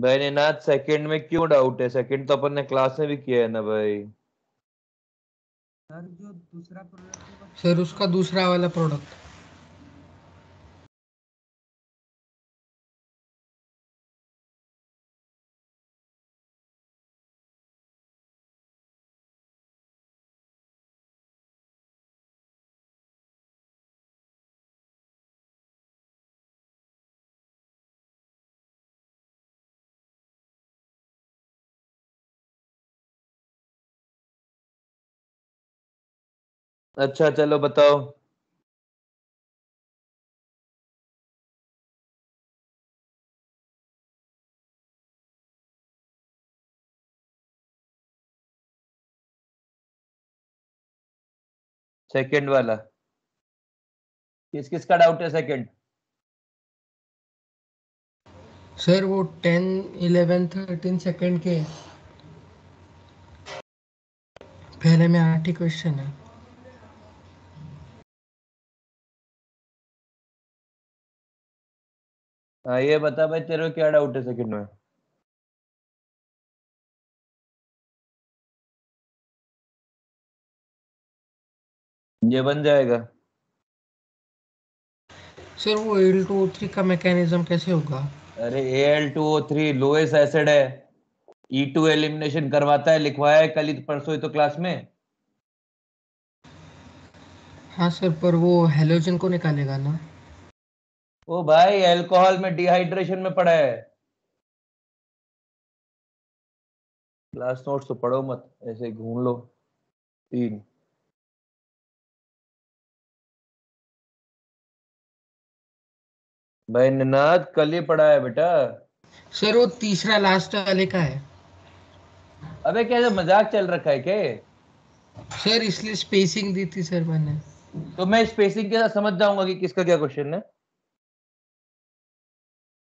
भाई निनाद सेकंड में क्यों डाउट है? सेकंड तो अपन ने क्लास में भी किया है ना भाई। सर जो दूसरा प्रोडक्ट होगा सर उसका दूसरा वाला प्रोडक्ट। अच्छा चलो बताओ। सेकंड वाला किस किस का डाउट है सेकंड? सर वो 10, 11, 13 सेकंड के पहले में 8 ही क्वेश्चन है। हाँ ये बता भाई, तेरे को क्या डाउट है सेकंड में? ये बन जाएगा। सर वो Al2O3 का मैकेनिज्म कैसे होगा? अरे Al2O3 लोएस्ट एसिड है। E2 एलिमिनेशन करवाता है, लिखवाया है कल ही परसों ही तो क्लास में। हाँ सर, पर वो हेलोजन को निकालेगा ना? ओ भाई अल्कोहल में डिहाइड्रेशन में पड़ा है। क्लास नोट्स तो पढ़ो मत, ऐसे ही घूम लो। 3 भाई निनाद कल ही पढ़ा है बेटा। सर वो तीसरा लास्ट वाले का है। अबे क्या मजाक चल रखा है क्या ये? सर इसलिए स्पेसिंग दी थी सर मैंने। तो मैं स्पेसिंग के साथ समझ जाऊंगा कि किसका क्या क्वेश्चन है।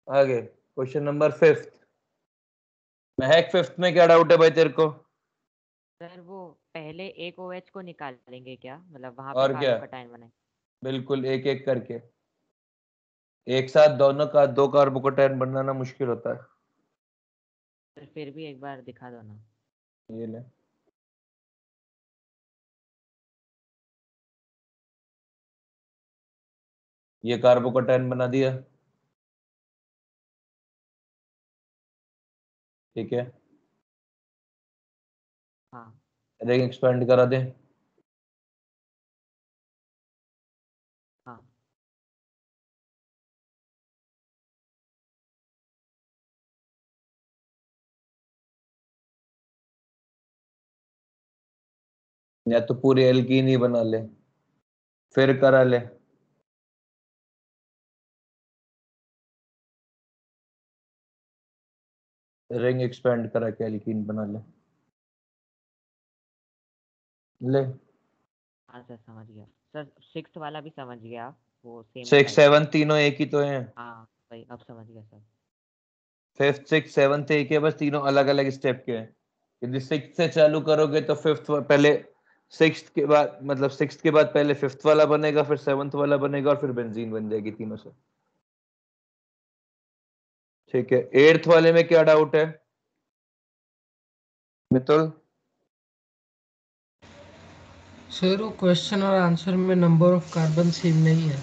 आगे क्वेश्चन नंबर 5। महक 5th में क्या डाउट है भाई तेरे को? सर वो पहले एक OH को निकालेंगे क्या, मतलब वहां पे और क्या, कार्बोकैटायन बने? बिल्कुल एक एक करके। एक साथ दोनों का 2 कार्बोकैटायन बनाना मुश्किल होता है। सर फिर भी एक बार दिखा दो ना। ये ले। ये कार्बोकैटायन बना दिया। ठीक है, हाँ रिंग एक्सपेंड करा दे। हाँ। या तो पूरी एल्कीन ही बना ले, फिर करा ले। रिंग एक्सपेंड करा के एल्कीन बना ले। ले हाँ सर समझ गया। सर सिक्स्थ वाला भी समझ गया, वो सेम 6 टाइप का 7 है। तीनों एक ही तो हैं। हाँ भाई अब समझ गया सर। 5th 6th 7th एक है, बस तीनों अलग अलग स्टेप के हैं। यदि 6th से चालू करोगे तो 5th पहले 6th के बाद, मतलब 6th के बाद पहले 5th वाला बनेगा, फिर 7th वाला बनेगा और फिर बेंजीन बन जाएगी तीनों से। ठीक है, 8th वाले में क्या डाउट है मितुल? सर वो क्वेश्चन और आंसर में नंबर ऑफ कार्बन सेम नहीं है।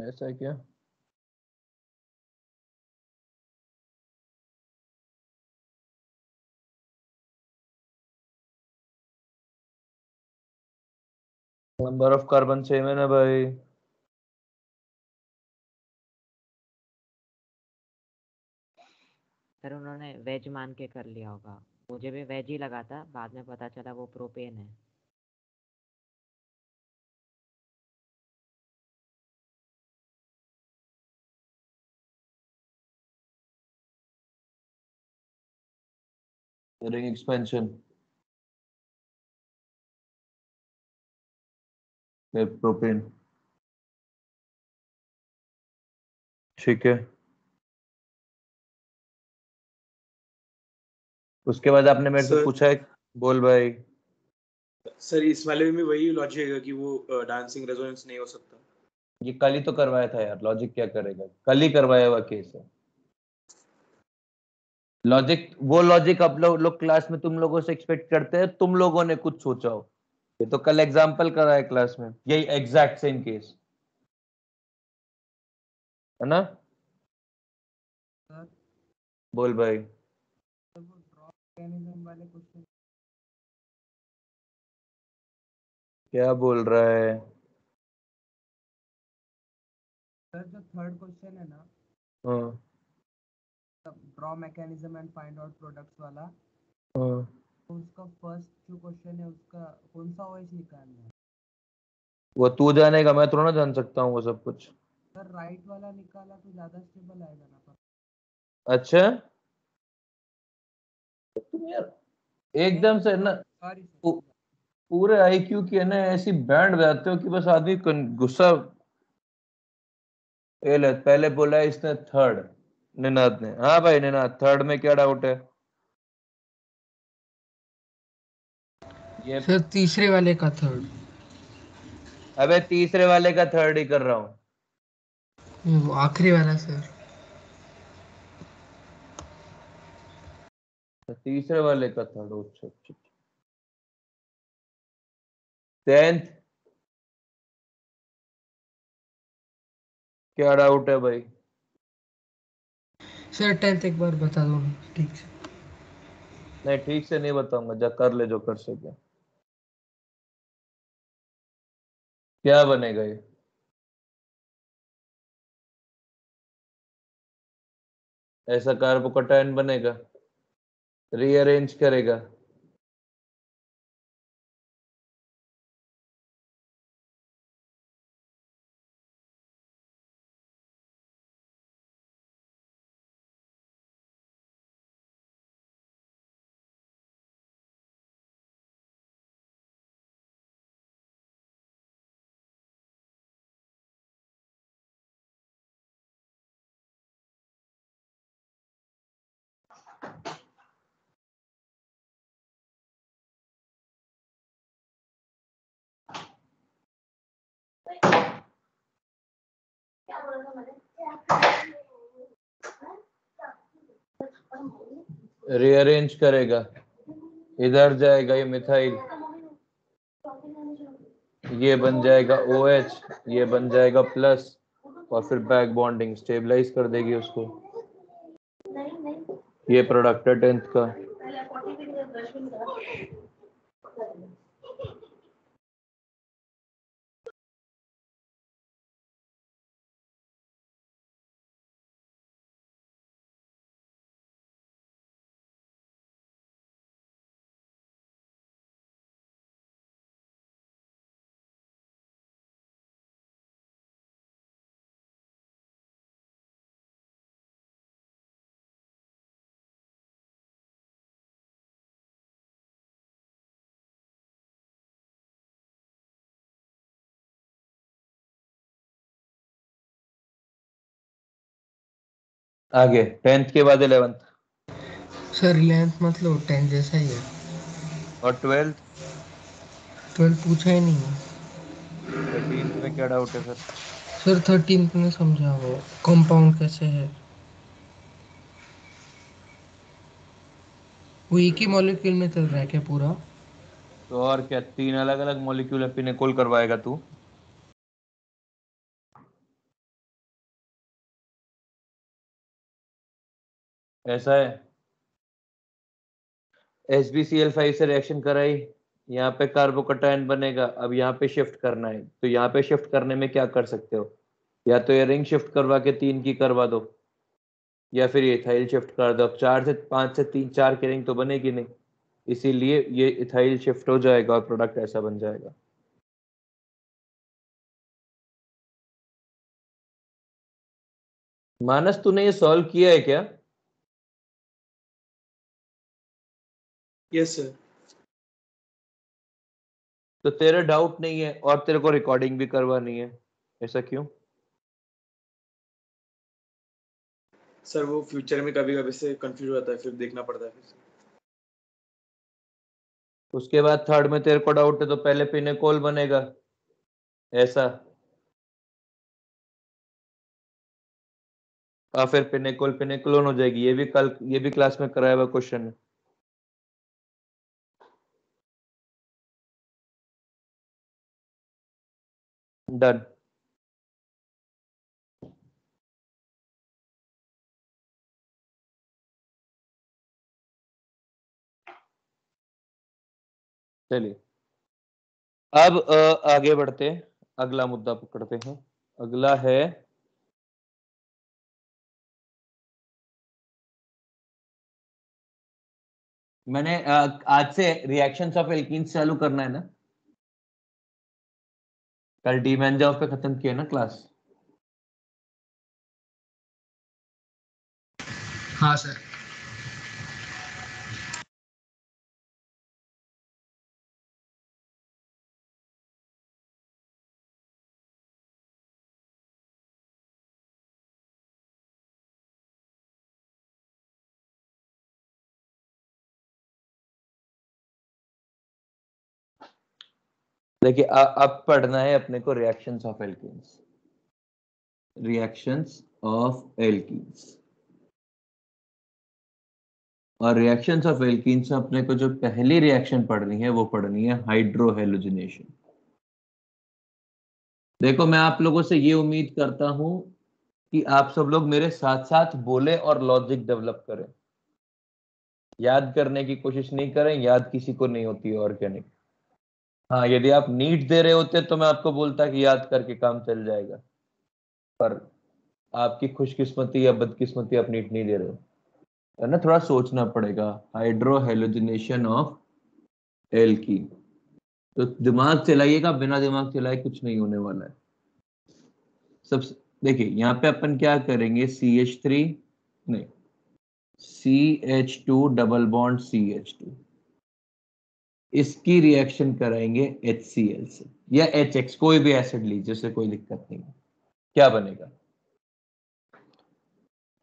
ऐसा है क्या? नंबर ऑफ कार्बन सेम है ना भाई। सर उन्होंने वेज मान के कर लिया होगा, मुझे भी वेज ही लगा था, बाद में पता चला वो प्रोपेन है। रिंग एक्सपेंशन, फिर प्रोपेन। ठीक है, उसके बाद आपने मेरे से सर पूछा है। बोल भाई। सर इस वाले में भी वही लॉजिक है कि वो डांसिंग रेजोनेंस नहीं हो सकता। ये कल ही तो करवाया था यार, लॉजिक क्या करेगा, कल ही करवाया हुआ केस है। लॉजिक वो लॉजिक आप लोग क्लास में तुम लोगों से एक्सपेक्ट करते हैं, तुम लोगों ने कुछ सोचा हो। ये तो कल एग्जाम्पल कराया क्लास में, यही एग्जैक्ट सेम केस है ना। सर बोल भाई। वो ड्रॉप मैकेनिज्म वाले क्वेश्चन, क्या बोल रहा है। सर जो थर्ड क्वेश्चन है ना, हाँ draw mechanism and find out products वाला, हाँ। तो उसका फर्स्ट जो क्वेश्चन है उसका कौन सा ओएस निकालना है? वो तू जानेगा, मैं थोड़ा ना जान सकता हूँ वो सब कुछ। सर राइट वाला निकाला तो ज्यादा स्टेबल आएगा ना पर। अच्छा, तुम यार एकदम से ना सॉरी पू- सर। पूरे आईक्यू की है ना ऐसी बैंड बजाते हो कि बस आदमी गुस्सा। ये ले, पहले बोला है इसने थर्ड, निनाद ने। हाँ भाई निनाद, थर्ड में क्या डाउट है। ये सर तीसरे वाले का थर्ड। अबे तीसरे वाले का थर्ड ही कर रहा हूँ। वो आखिरी वाला सर। तीसरे वाले का थर्ड, अच्छा अच्छा। टेंथ क्या डाउट है भाई। सर 10th एक बार बता दो ना ठीक से। नहीं ठीक से नहीं बताऊंगा, जा कर ले जो कर सके। क्या बनेगा ये। ऐसा कार्बोकटायन बनेगा, रीअरेंज करेगा। रीअरेंज करेगा, इधर जाएगा ये मिथाइल, ये बन जाएगा OH, ये बन जाएगा प्लस, और फिर बैक बॉन्डिंग स्टेबलाइज कर देगी उसको। ये प्रोडक्ट है 10th का। आगे 10th के बाद 11th सर लेंथ मतलब 10 जैसा ही है। और 12th। 12 पूछा ही नहीं है। 13th में क्या डाउट है फिर। सर 13th में समझा वो कंपाउंड कैसे है। वो एक ही मॉलिक्यूल में चल रहा है क्या पूरा। तो और क्या, 3 अलग अलग मॉलिक्यूल एपिनेकोल करवाएगा तू। ऐसा है, HbCl5 से रिएक्शन कराई, यहाँ पे कार्बोकटायन बनेगा, अब यहाँ पे शिफ्ट करना है, तो यहाँ पे शिफ्ट करने में क्या कर सकते हो, या तो ये रिंग शिफ्ट करवा के 3 की करवा दो, या फिर ये इथाइल शिफ्ट कर दो। अब 4 से 5 से 3 4 की रिंग तो बनेगी नहीं, इसीलिए ये इथाइल शिफ्ट हो जाएगा और प्रोडक्ट ऐसा बन जाएगा। मानस तूने ये सॉल्व किया है क्या। Yes sir. तो तेरा डाउट नहीं है और तेरे को रिकॉर्डिंग भी करवानी है, ऐसा क्यों। सर वो फ्यूचर में कभी कभी से कंफ्यूज होता है, फिर देखना पड़ता है फिर। उसके बाद थर्ड में तेरे को डाउट है तो पहले पिनेकोल बनेगा, ऐसा। फिर पिनेकोल पिनेकोलोन हो जाएगी। ये भी क्लास में कराया हुआ क्वेश्चन है। डन। चलिए अब आगे बढ़ते हैं, अगला मुद्दा पकड़ते हैं। अगला है मैंने आज से रिएक्शंस ऑफ एल्कीन्स चालू करना है ना। कल डी मैंजाओफ पे खत्म किया ना क्लास। हाँ सर। देखिए अब पढ़ना है अपने को reactions of alkenes. Reactions of alkenes और रिएक्शंस ऑफ एल्कीन्स में अपने को जो पहली रिएक्शन पढ़नी है वो पढ़नी है हाइड्रोहेलोजिनेशन। देखो मैं आप लोगों से ये उम्मीद करता हूं कि आप सब लोग मेरे साथ साथ बोले और लॉजिक डेवलप करें। याद करने की कोशिश नहीं करें, याद किसी को नहीं होती है ऑर्गेनिक। हाँ यदि आप नीट दे रहे होते तो मैं आपको बोलता कि याद करके काम चल जाएगा, पर आपकी खुशकिस्मती या बदकिस्मती आप नीट नहीं दे रहे हो, है ना। थोड़ा सोचना पड़ेगा। हाइड्रोहेलोजिनेशन ऑफ एल्कीन, तो दिमाग चलाइएगा, बिना दिमाग चलाए कुछ नहीं होने वाला है। सब देखिए यहाँ पे अपन क्या करेंगे, CH3 नहीं CH2 डबल बॉन्ड CH2, इसकी रिएक्शन कराएंगे HCl से या HX, कोई भी एसिड लीजिए, उससे कोई दिक्कत नहीं है। क्या बनेगा?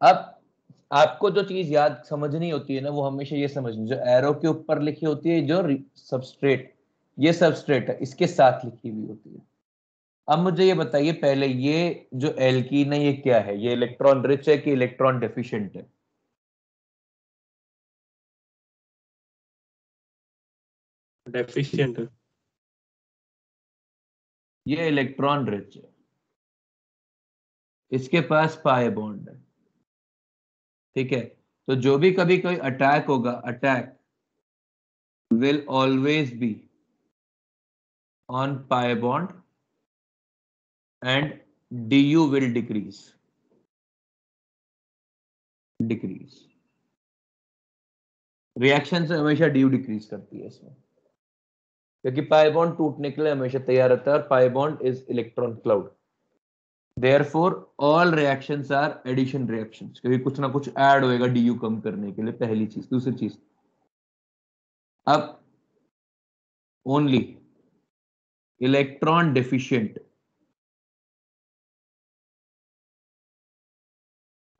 अब आपको जो चीज याद समझनी होती है ना, वो हमेशा ये समझनी, जो एरो के ऊपर लिखी होती है, जो सबस्ट्रेट, ये सबस्ट्रेट है, इसके साथ लिखी हुई होती है। अब मुझे ये बताइए पहले, ये जो एल्कीन है ये क्या है? ये इलेक्ट्रॉन रिच है कि इलेक्ट्रॉन डेफिशिएंट है? डेफिशिएंट। ये इलेक्ट्रॉन रिच है, इसके पास पाई बॉन्ड है, ठीक है। तो जो भी कभी कोई अटैक होगा, attack will always be on pi bond and du will decrease. Reaction से हमेशा du डिक्रीज करती है इसमें, क्योंकि पाई बॉन्ड टूटने के लिए हमेशा तैयार रहता है और pi bond is electron cloud. Therefore all reactions are addition reactions, क्योंकि कुछ ना कुछ ऐड होएगा du कम करने के लिए, पहली चीज। दूसरी चीज, अब ओनली इलेक्ट्रॉन डेफिशिएंट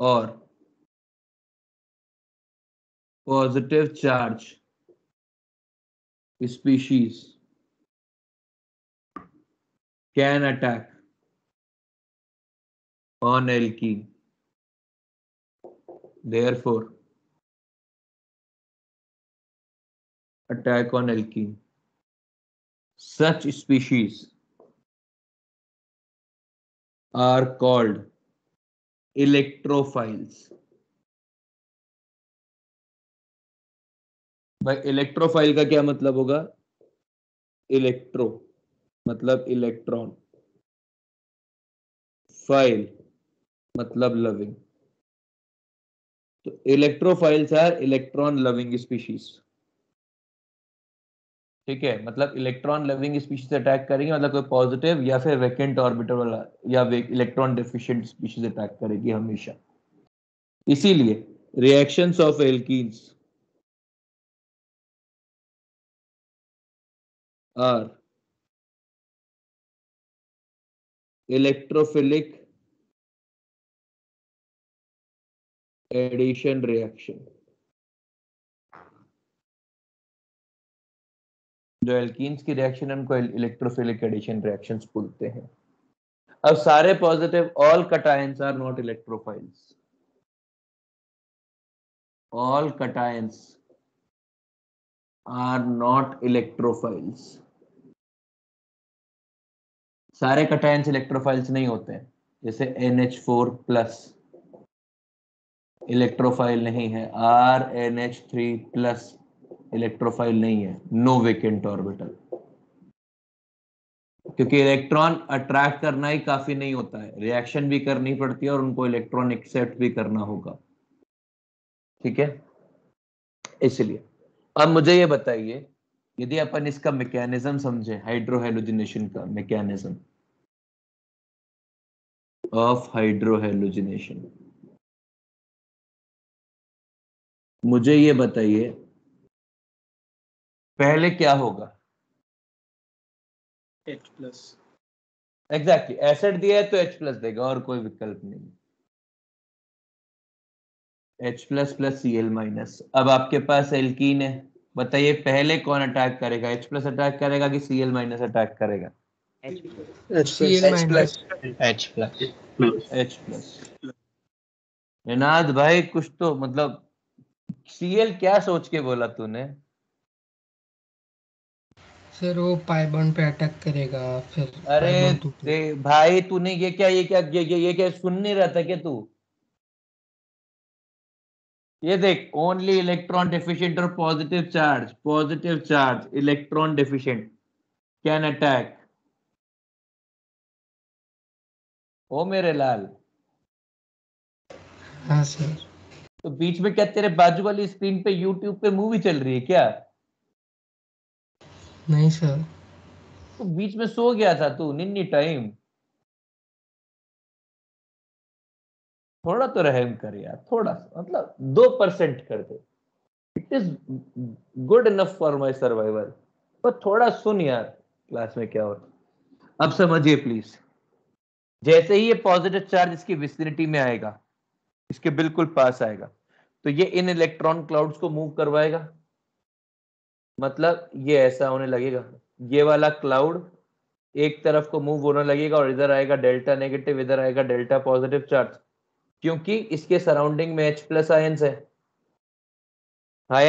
और positive charge species can attack on alkene. Therefore, attack on alkene. Such species are called electrophiles. भाई इलेक्ट्रोफाइल का क्या मतलब होगा? इलेक्ट्रो मतलब इलेक्ट्रॉन, फाइल मतलब लविंग। तो electrophiles are electron loving species, ठीक है। मतलब इलेक्ट्रॉन लविंग स्पीशीज अटैक करेंगे, मतलब कोई पॉजिटिव या फिर वैकेंट ऑर्बिटल वाला या इलेक्ट्रॉन डेफिशिएंट स्पीशीज अटैक करेगी हमेशा। इसीलिए reactions of alkenes are electrophilic addition reaction. जो एल्कीन्स की रिएक्शन है उनको इलेक्ट्रोफिलिक एडिशन रिएक्शंस बोलते हैं। अब सारे positive, all cations are not electrophiles, all cations are not electrophiles. सारे cations electrophiles नहीं होते हैं, जैसे NH4 प्लस इलेक्ट्रोफाइल नहीं है, RNH3 प्लस इलेक्ट्रोफाइल नहीं है, नो वेकेंट ऑर्बिटल, क्योंकि इलेक्ट्रॉन अट्रैक्ट करना ही काफी नहीं होता है, रिएक्शन भी करनी पड़ती है और उनको इलेक्ट्रॉन एक्सेप्ट भी करना होगा, ठीक है। इसलिए अब मुझे ये बताइए, यदि अपन इसका मैकेनिज्म समझे, हाइड्रोहेलोजिनेशन का मैकेनिज्म ऑफ हाइड्रोहेलोजिनेशन, मुझे ये बताइए पहले क्या होगा। H+. एग्जैक्टली, एसिड दिया है तो H+ देगा और कोई विकल्प नहीं। H+ plus Cl-। अब आपके पास एल्कीन है, बताइए पहले कौन अटैक करेगा, H+ अटैक करेगा कि Cl- अटैक करेगा? H+। निनाद भाई कुछ तो मतलब, Cl क्या सोच के बोला तूने? सर वो पाई बॉन्ड पे अटैक करेगा, फिर अरे पाई बॉन्ड टूटेगा। भाई तूने ये क्या सुन नहीं रहा था क्या तू? ये देख, ओनली इलेक्ट्रॉन डेफिशिएंट और positive charge electron deficient can attack. ओ मेरे लाल, हाँ सर। तो बीच में क्या तेरे बाजू वाली स्क्रीन पे यूट्यूब पे मूवी चल रही है क्या? नहीं सर। तो बीच में सो गया था तू निन्नी टाइम? थोड़ा तो रहम कर यार, थोड़ा सा मतलब 2% कर दे, it is good enough for my survival, पर थोड़ा सुन यार क्लास में क्या हो रहा। अब समझिए प्लीज, जैसे ही ये पॉजिटिव चार्ज इसकी विसिनिटी में आएगा, इसके बिल्कुल पास आएगा, तो ये इन इलेक्ट्रॉन क्लाउड्स को मूव करवाएगा, मतलब ये ऐसा होने लगेगा, ये वाला क्लाउड एक तरफ को मूव होने लगेगा और इधर आएगा डेल्टा नेगेटिव, इधर आएगा डेल्टा पॉजिटिव चार्ज, क्योंकि इसके सराउंडिंग में H+ आयंस है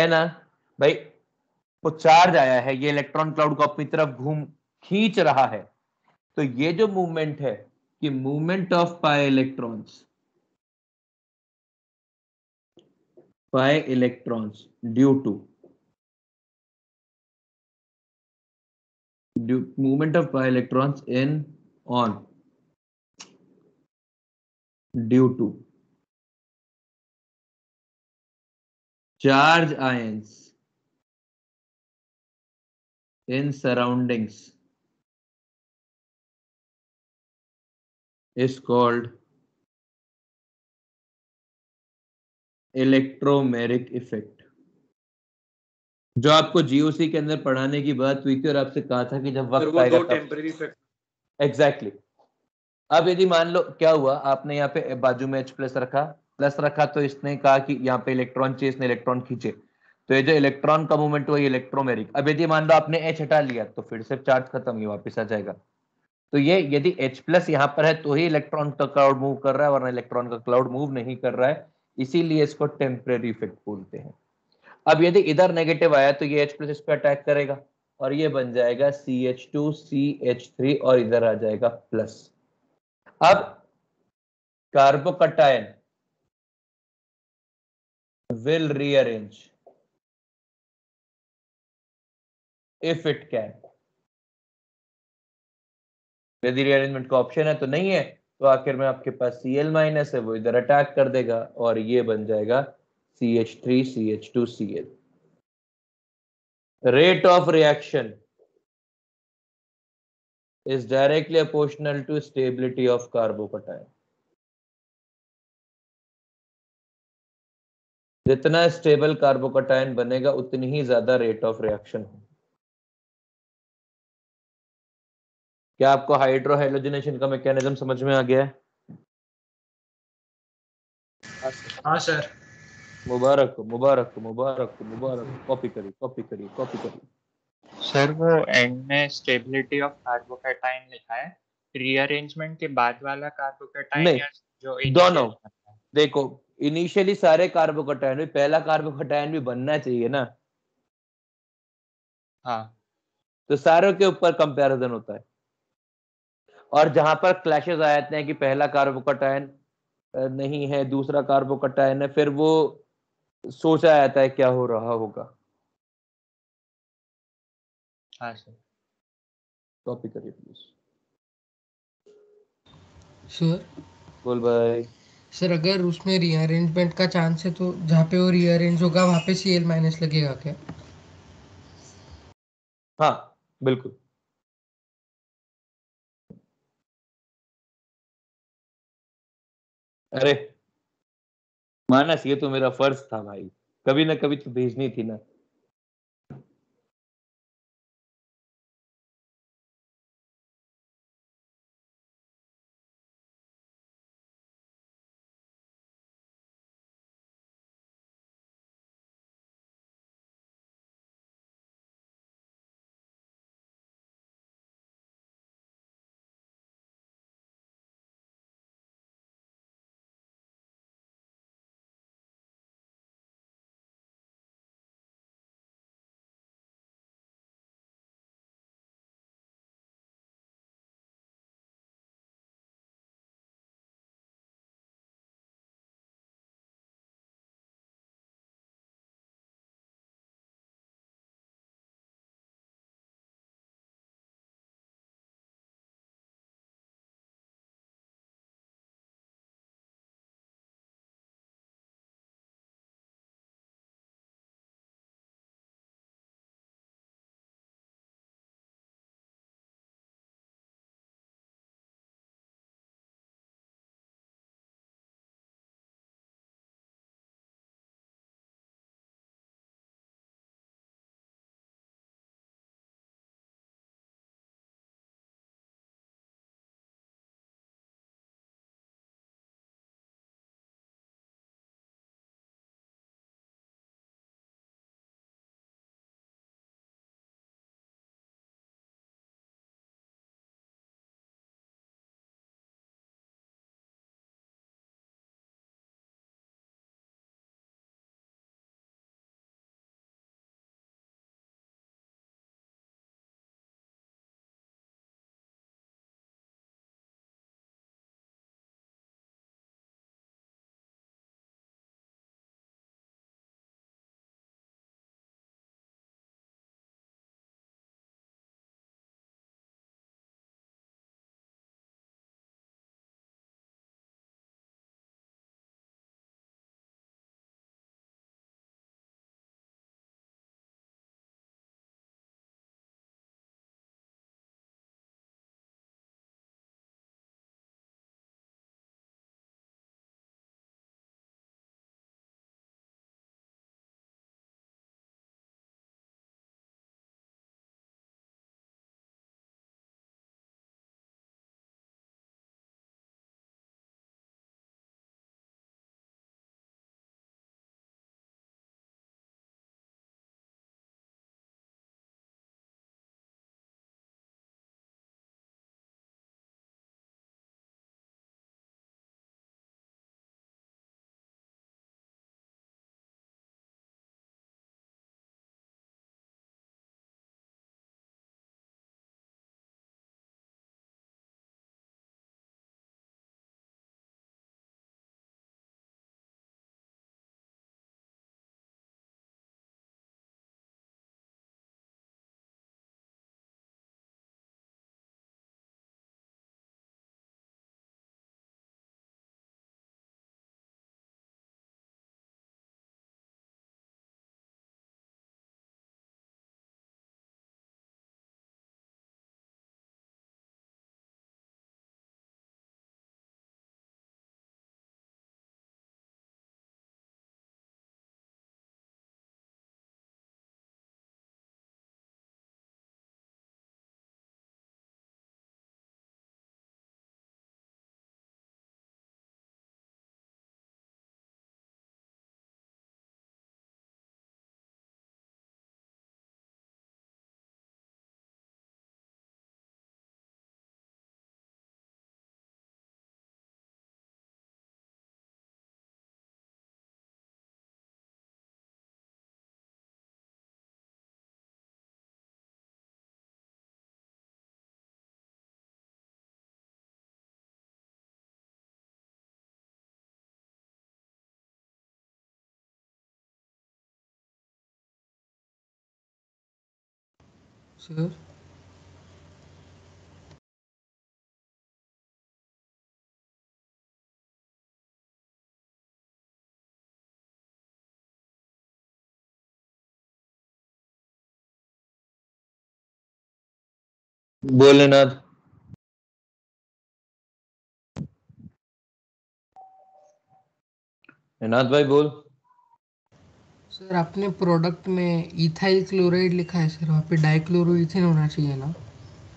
ना भाई। वो चार्ज आया है, ये इलेक्ट्रॉन क्लाउड को अपनी तरफ खींच रहा है, तो ये जो मूवमेंट है कि movement of pi electrons movement of pi electrons due to charge ions in surroundings is called electromeric effect, जो आपको जीओसी के अंदर पढ़ाने की बात हुई थी और आपसे कहा था कि जब वक्त आएगा तब। Temporary effect. एग्जैक्टली। अब यदि मान लो क्या हुआ, आपने यहाँ पे बाजू में H+ रखा, तो इसने कहा कि यहाँ पे इलेक्ट्रॉन चाहिए, इसने इलेक्ट्रॉन खींचे, तो ये जो इलेक्ट्रॉन का मूवमेंट हुआ ये इलेक्ट्रोमेरिक। अब यदि मान लो आपने H हटा लिया तो फिर से चार्ज खत्म, ये वापस आ जाएगा। तो ये यदि H+ यहाँ पर है तो ही इलेक्ट्रॉन का क्लाउड मूव कर रहा है, वरना इलेक्ट्रॉन का क्लाउड मूव नहीं कर रहा है, इसीलिए इसको टेम्परेरी इफेक्ट बोलते हैं। अब यदि इधर नेगेटिव आया तो ये H+ इस पे अटैक करेगा और ये बन जाएगा CH2 CH3 और इधर आ जाएगा प्लस। अब carbocation will rearrange if it can। यदि रीअरेंजमेंट का ऑप्शन है तो नहीं है, तो आखिर में आपके पास Cl- है, वो इधर अटैक कर देगा और ये बन जाएगा CH3 CH2 Cl। Rate of reaction is directly proportional to stability of carbocation। जितना स्टेबल कार्बोकटायन बनेगा उतनी ही ज्यादा रेट ऑफ रिएक्शन हो। क्या आपको हाइड्रोहेलोजिनेशन का मैकेनिज्म समझ में आ गया है? हाँ सर। मुबारक हो, मुबारक हो, मुबारक हो, मुबारक हो। कॉपी करिए, कॉपी करिए, कॉपी करिए। सर वो एंड में स्टेबिलिटी ऑफ कार्बोकैटायन लिखा है, रीअरेंजमेंट के बाद वाला कार्बोकैटायन नहीं, या जो दोनों। इनिशियल? देखो इनिशियली सारे कार्बोकैटायन भी, पहला कार्बोकैटायन भी बनना चाहिए ना, हाँ तो सारों के ऊपर कंपैरिजन होता है। और जहां पर क्लैशेस आ जाते हैं कि पहला कार्बोकैटायन नहीं है, दूसरा कार्बोकैटायन है, फिर वो सोचा जाता है क्या हो रहा होगा। हाँ सर। कॉपी करिए प्लीज। सर बोल भाई। सर अगर उसमें रीअरेंजमेंट का चांस है तो जहाँ पे वो रीअरेंज होगा वहाँ पे Cl माइनस लगेगा क्या? हाँ बिल्कुल। अरे मानस, ये तो मेरा फर्ज था भाई, कभी ना कभी तो भेजनी थी ना। सर भोलेनाथ। नाथ भाई बोल। सर आपने प्रोडक्ट में इथाइल क्लोराइड लिखा है सर, वहाँ पे डाइक्लोरोइथेन होना चाहिए ना?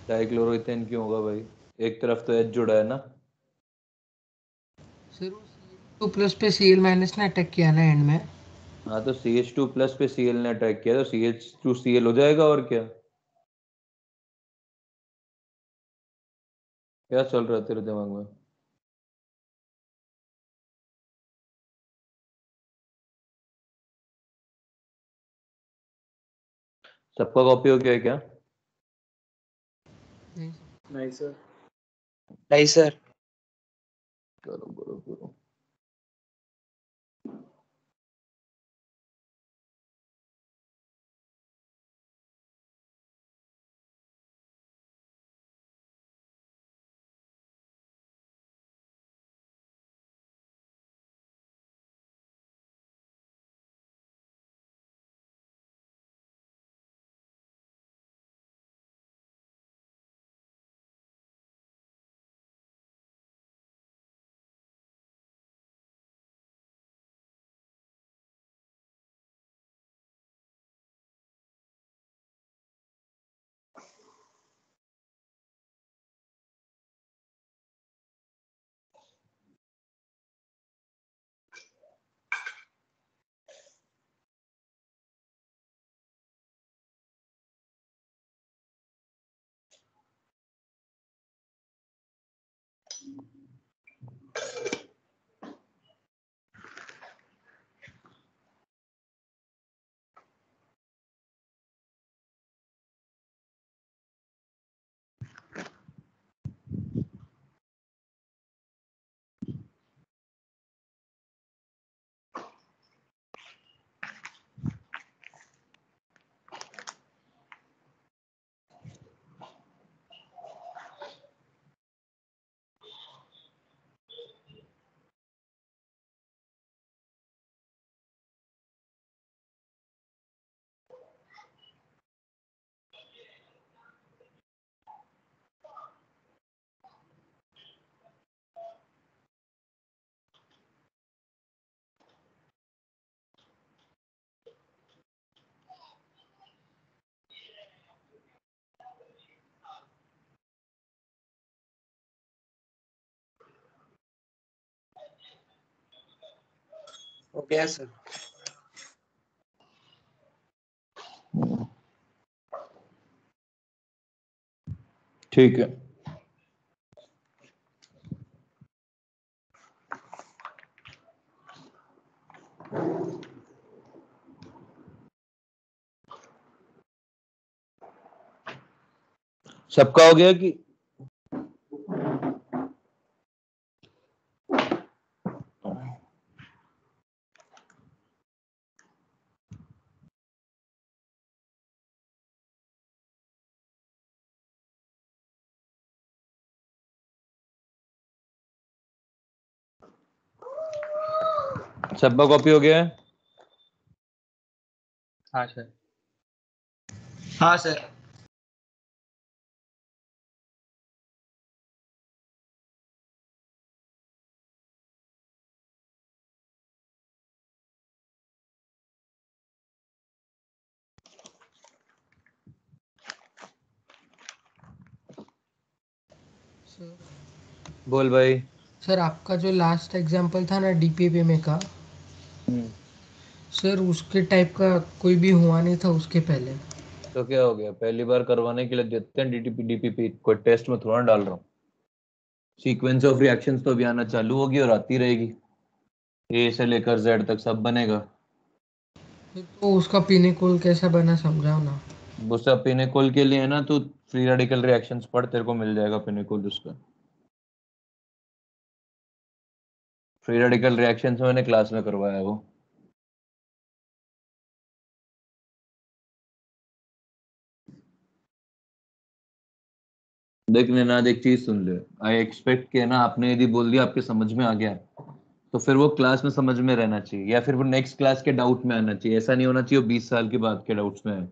डाइक्लोरोइथेन क्यों होगा भाई? एक तरफ तो एच जुड़ा है ना। सर वो टू प्लस पे Cl माइनस ने अटैक किया ना एंड में। हाँ तो CH2+ पे Cl ने अटैक किया तो CH2Cl हो जाएगा और क्या। क्या चल रहा है तेरे दिमाग में? सबका कॉपी हो गया है क्या? नहीं नहीं सर। नहीं सर। करो करो करो। हो गया सर। ठीक है। सबका हो गया कि? सबका कॉपी हो गया है? हाँ सर। हाँ सर। सर बोल भाई। सर आपका जो लास्ट एग्जांपल था ना DPPM का, हम्म। सर उसके टाइप का कोई भी हुआ नहीं था उसके पहले। तो क्या हो गया? पहली बार करवाने के लिए देते हैं DPP। कोई टेस्ट में थोड़ा डाल रहा हूँ। सीक्वेंस ऑफ रिएक्शंस तो अभी आना चालू होगी और आती रहेगी। ए से लेकर जेड तक सब बनेगा। फिर तो उसका पिनेकोल कैसा बना समझाओ ना। उसका पिनेकोल के लिए है ना, तो फ्री रेडिकल रिएक्शंस पढ़, तेरे को मिल जाएगा पिनेकोल उसका। फ्री रेडिकल रिएक्शंस मैंने क्लास में करवाया है वो। देखने ना देख चीज सुन ले। आई एक्सपेक्ट कि ना आपने यदि बोल दिया आपके समझ में आ गया तो फिर वो क्लास में समझ में रहना चाहिए, या फिर वो नेक्स्ट क्लास के डाउट में आना चाहिए। ऐसा नहीं होना चाहिए वो 20 साल के बाद के डाउट्स में है।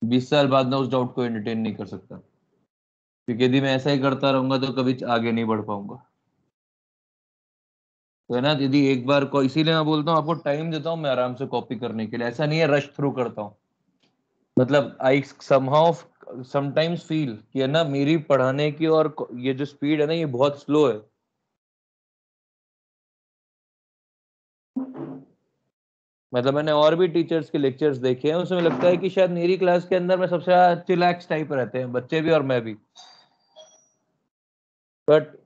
20 साल बाद ना उस डाउट को एंटरटेन नहीं कर सकता, क्योंकि यदि मैं ऐसा ही करता रहूंगा तो कभी आगे नहीं बढ़ पाऊंगा। तो है ना, यदि एक बार को, इसीलिए मैं बोलता हूँ आपको टाइम देता हूँ मैं आराम से कॉपी करने के लिए। ऐसा नहीं है रश थ्रू करता हूँ। मतलब आई समहाउ समटाइम्स फील कि है ना मेरी पढ़ाने की और ये जो स्पीड है ना ये बहुत स्लो है। मतलब मैंने और भी टीचर्स के लेक्चर्स देखे हैं, उसमें लगता है कि शायद मेरी क्लास के अंदर में सबसे ज्यादा चिलैक्स टाइप रहते हैं बच्चे भी और मैं भी। बट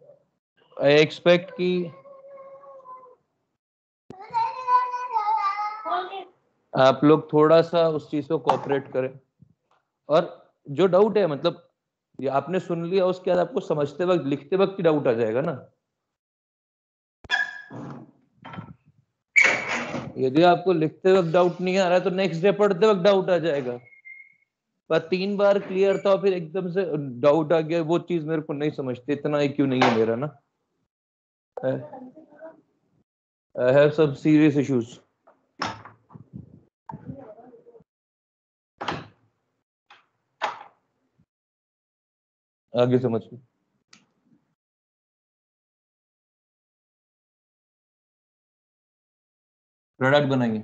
आई एक्सपेक्ट कि आप लोग थोड़ा सा उस चीज को कोऑपरेट करें। और जो डाउट है, मतलब ये आपने सुन लिया, उसके बाद आपको समझते वक्त लिखते वक्त ही डाउट आ जाएगा ना। यदि आपको लिखते वक्त डाउट नहीं आ रहा है तो नेक्स्ट डे पढ़ते वक्त डाउट आ जाएगा। पर 3 बार क्लियर था फिर एकदम से डाउट आ गया, वो चीज मेरे को नहीं समझती। इतना ही क्यों नहीं है मेरा ना। I have some serious issues. आगे समझ लो। प्रोडक्ट बनाइए।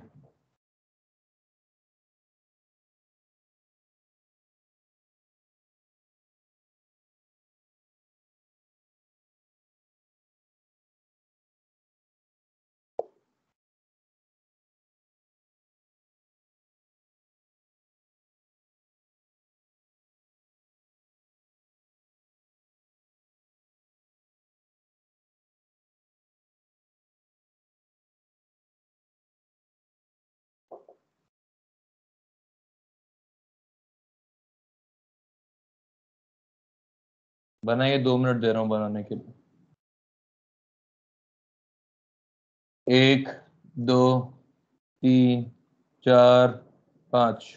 बनाइए, 2 मिनट दे रहा हूँ बनाने के लिए। 1, 2, 3, 4, 5।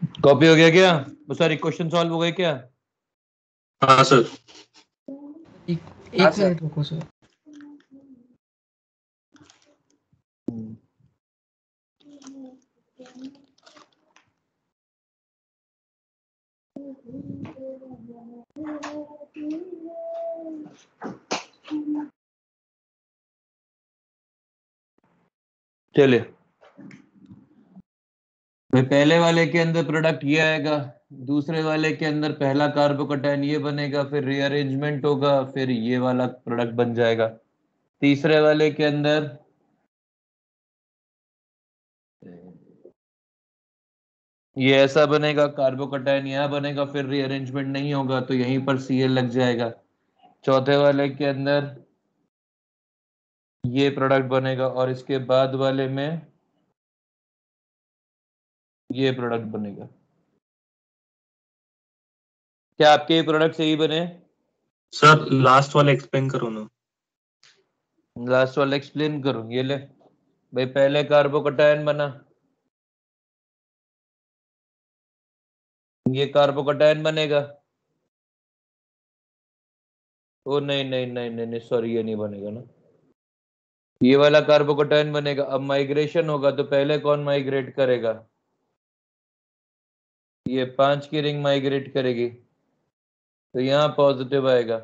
कॉपी हो गया क्या? सॉरी, क्वेश्चन सॉल्व हो गए क्या? हाँ सर। एक मिनट रुको सर। चलिए भाई, पहले वाले के अंदर प्रोडक्ट ये आएगा, दूसरे वाले के अंदर पहला कार्बोकैटायन ये बनेगा, फिर रीअरेंजमेंट होगा, फिर ये वाला प्रोडक्ट बन जाएगा। तीसरे वाले के अंदर ये ऐसा बनेगा, कार्बोकैटायन यहाँ बनेगा, फिर रीअरेंजमेंट नहीं होगा तो यहीं पर Cl लग जाएगा। चौथे वाले के अंदर ये प्रोडक्ट बनेगा और इसके बाद वाले में ये प्रोडक्ट बनेगा। क्या आपके ये प्रोडक्ट सही बने? सर लास्ट वाला एक्सप्लेन करो ना। लास्ट वाला एक्सप्लेन करूं? ये ले भाई, पहले कार्बोकैटायन बना, ये कार्बोकैटायन बनेगा। ओ नहीं नहीं नहीं नहीं नहीं, सॉरी, ये नहीं बनेगा ना, ये वाला कार्बोकैटायन बनेगा। अब माइग्रेशन होगा तो पहले कौन माइग्रेट करेगा? ये 5 की रिंग माइग्रेट करेगी तो यहाँ पॉजिटिव आएगा।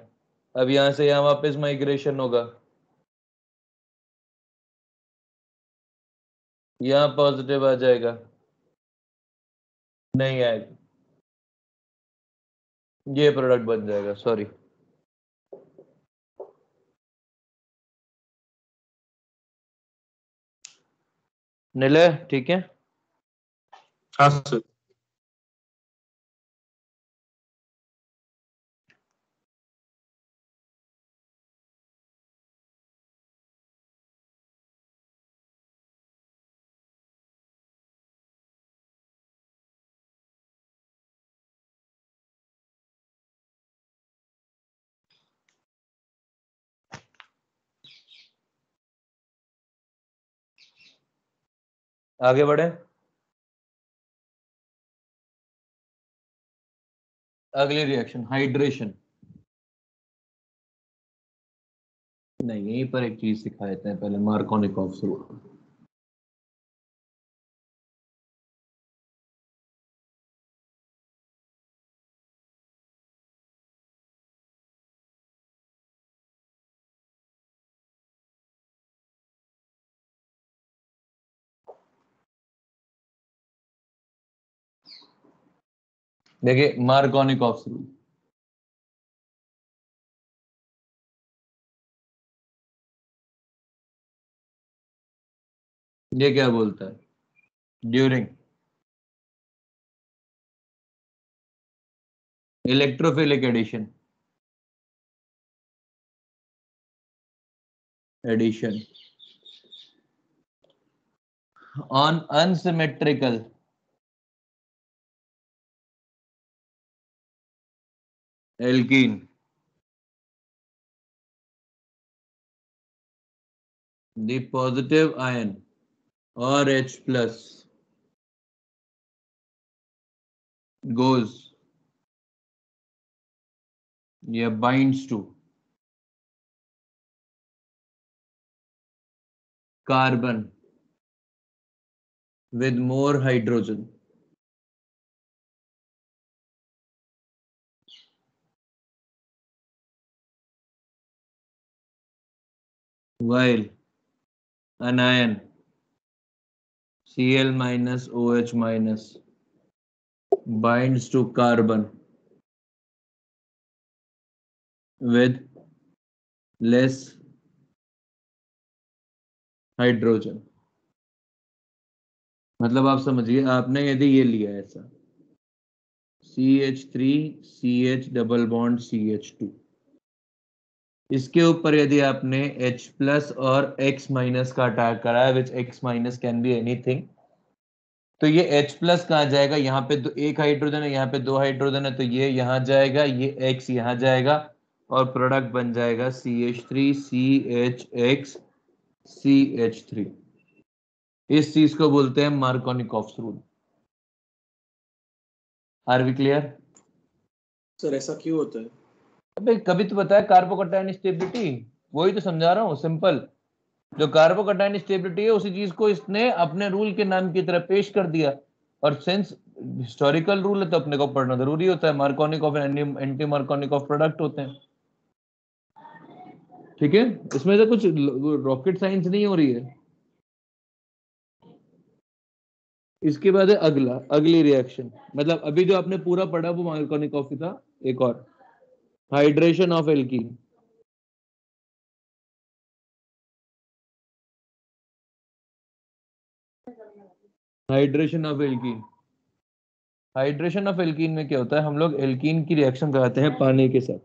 अब यहाँ से यहाँ वापस माइग्रेशन होगा, यहाँ पॉजिटिव आ जाएगा, नहीं आएगा, ये प्रोडक्ट बन जाएगा। सॉरी, नीले ठीक है। हाँ सर। आगे बढ़े, अगली रिएक्शन हाइड्रेशन। नहीं, यहीं पर एक चीज सिखा देते हैं पहले, मार्कोनिकॉफ रूल। देखिए मार्कोनिकॉफ रूल, ये क्या बोलता है? During electrophilic addition on unsymmetrical alkene, the positive ion or H plus goes, yeah, binds to carbon with more hydrogen, while an ion Cl minus OH minus binds to carbon with less hydrogen। मतलब आप समझिए, आपने यदि ये लिया ऐसा CH3 CH double bond CH2, इसके ऊपर यदि आपने H प्लस और X माइनस का अटैक कराया, विच X minus can be anything, तो ये H प्लस कहाँ जाएगा? यहाँ पे एक हाइड्रोजन है, यहाँ पे 2 हाइड्रोजन है, तो ये यहाँ जाएगा, ये X यहाँ जाएगा और प्रोडक्ट बन जाएगा CH3 CHX CH3। इस चीज को बोलते हैं Markovnikov rule. Are we clear? Sir ऐसा क्यों होता है? अबे कभी तो बताया कार्बोकैटायन स्टेबिलिटी, वही तो समझा रहा हूँ सिंपल। जो कार्बोकैटायन स्टेबिलिटी है उसी चीज को इसने अपने रूल के नाम की तरह पेश कर दिया, और सिंस हिस्टोरिकल रूल है तो अपने को पढ़ना जरूरी होता है। मार्कोनिकॉफ एंटी मार्कोनिकॉफ प्रोडक्ट होते हैं, ठीक है। इसमें से कुछ रॉकेट साइंस नहीं हो रही है। इसके बाद है अगली रिएक्शन, मतलब अभी जो आपने पूरा पढ़ा वो मार्कोनिकॉफ था। एक और, hydration of alkene. Hydration of alkene, hydration of alkene में क्या होता है, हम लोग एल्कीन की रिएक्शन कराते हैं पानी के साथ।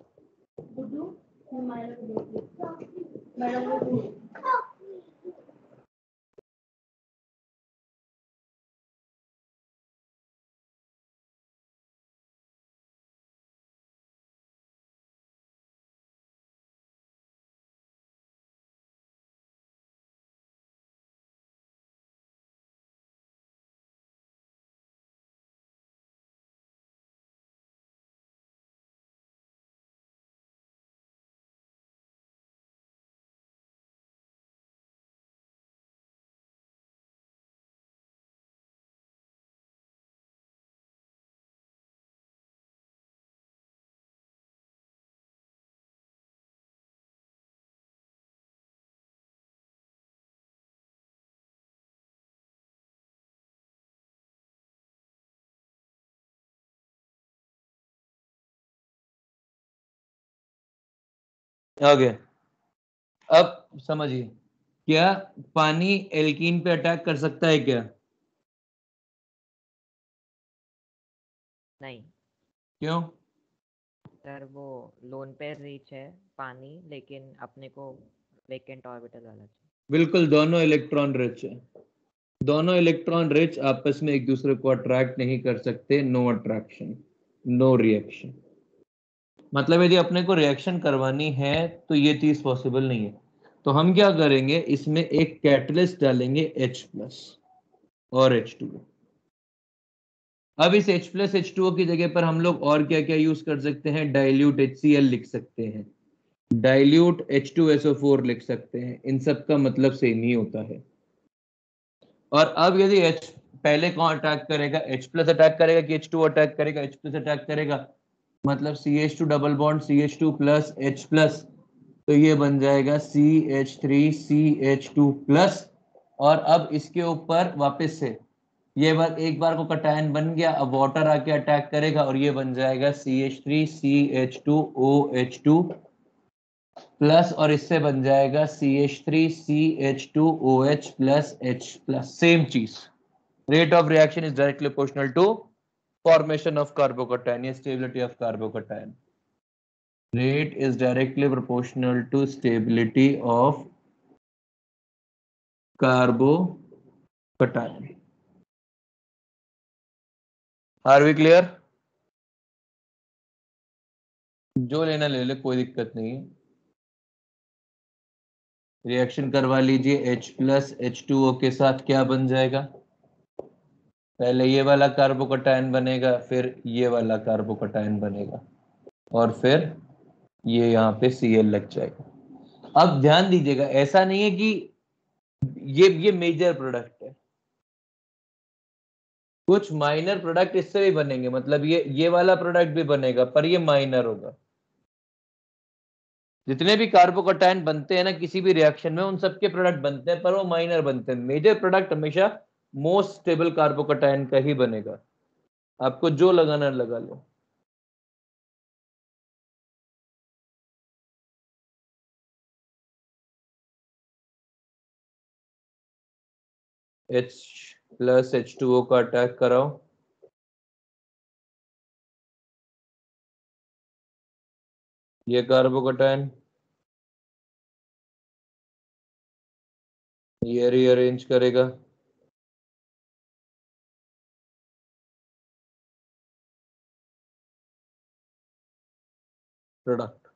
आगे अब समझिए, क्या पानी एल्कीन पे अटैक कर सकता है क्या? नहीं क्यों? सर, वो लोन पे रीच है पानी, लेकिन अपने को वेकेंट ऑर्बिटल वाला चाहिए। बिल्कुल, दोनों इलेक्ट्रॉन रिच है। दोनों इलेक्ट्रॉन रिच आपस में एक दूसरे को अट्रैक्ट नहीं कर सकते। No attraction, no reaction. मतलब यदि अपने को रिएक्शन करवानी है तो ये चीज पॉसिबल नहीं है। तो हम क्या करेंगे, इसमें एक कैटलिस्ट डालेंगे H+ और H2O। अब इस H+H2O की जगह पर हम लोग और क्या क्या यूज कर सकते हैं, डाइल्यूट HCl लिख सकते हैं, डाइल्यूट H2SO4 लिख सकते हैं। इन सब का मतलब सेम ही होता है। और अब यदि H पहले कौन अटैक करेगा, H+ अटैक करेगा कि H2 अटैक करेगा? H+ अटैक करेगा, मतलब CH2 double bond CH2+ H+, तो ये बन जाएगा CH3CH2+। और अब इसके ऊपर वापस से ये बार एक बार को कटायन बन गया, अब वाटर आके अटैक करेगा और ये बन जाएगा CH3CH2OH2+, और इससे बन जाएगा CH3CH2OH+H+। सेम चीज, rate of reaction is directly proportional to formation of carbocation या stability of carbocation. Rate is directly proportional to stability of carbocation. Are we clear? जो लेना ले ले, कोई दिक्कत नहीं है। रिएक्शन करवा लीजिए H+H2O के साथ, क्या बन जाएगा, पहले ये वाला कार्बोकटायन बनेगा, फिर ये वाला कार्बोकटायन बनेगा, और फिर ये यहाँ पे Cl लग जाएगा। अब ध्यान दीजिएगा, ऐसा नहीं है कि ये मेजर प्रोडक्ट है, कुछ माइनर प्रोडक्ट इससे भी बनेंगे, मतलब ये वाला प्रोडक्ट भी बनेगा पर ये माइनर होगा। जितने भी कार्बोकटायन बनते हैं ना किसी भी रिएक्शन में, उन सबके प्रोडक्ट बनते हैं पर वो माइनर बनते हैं। मेजर प्रोडक्ट हमेशा मोस्ट स्टेबल कार्बोकटायन का ही बनेगा। आपको जो लगाना लगा लो। H+H2O का अटैक कराओ, ये कार्बोकटायन ये रीअरेंज करेगा, प्रोडक्ट।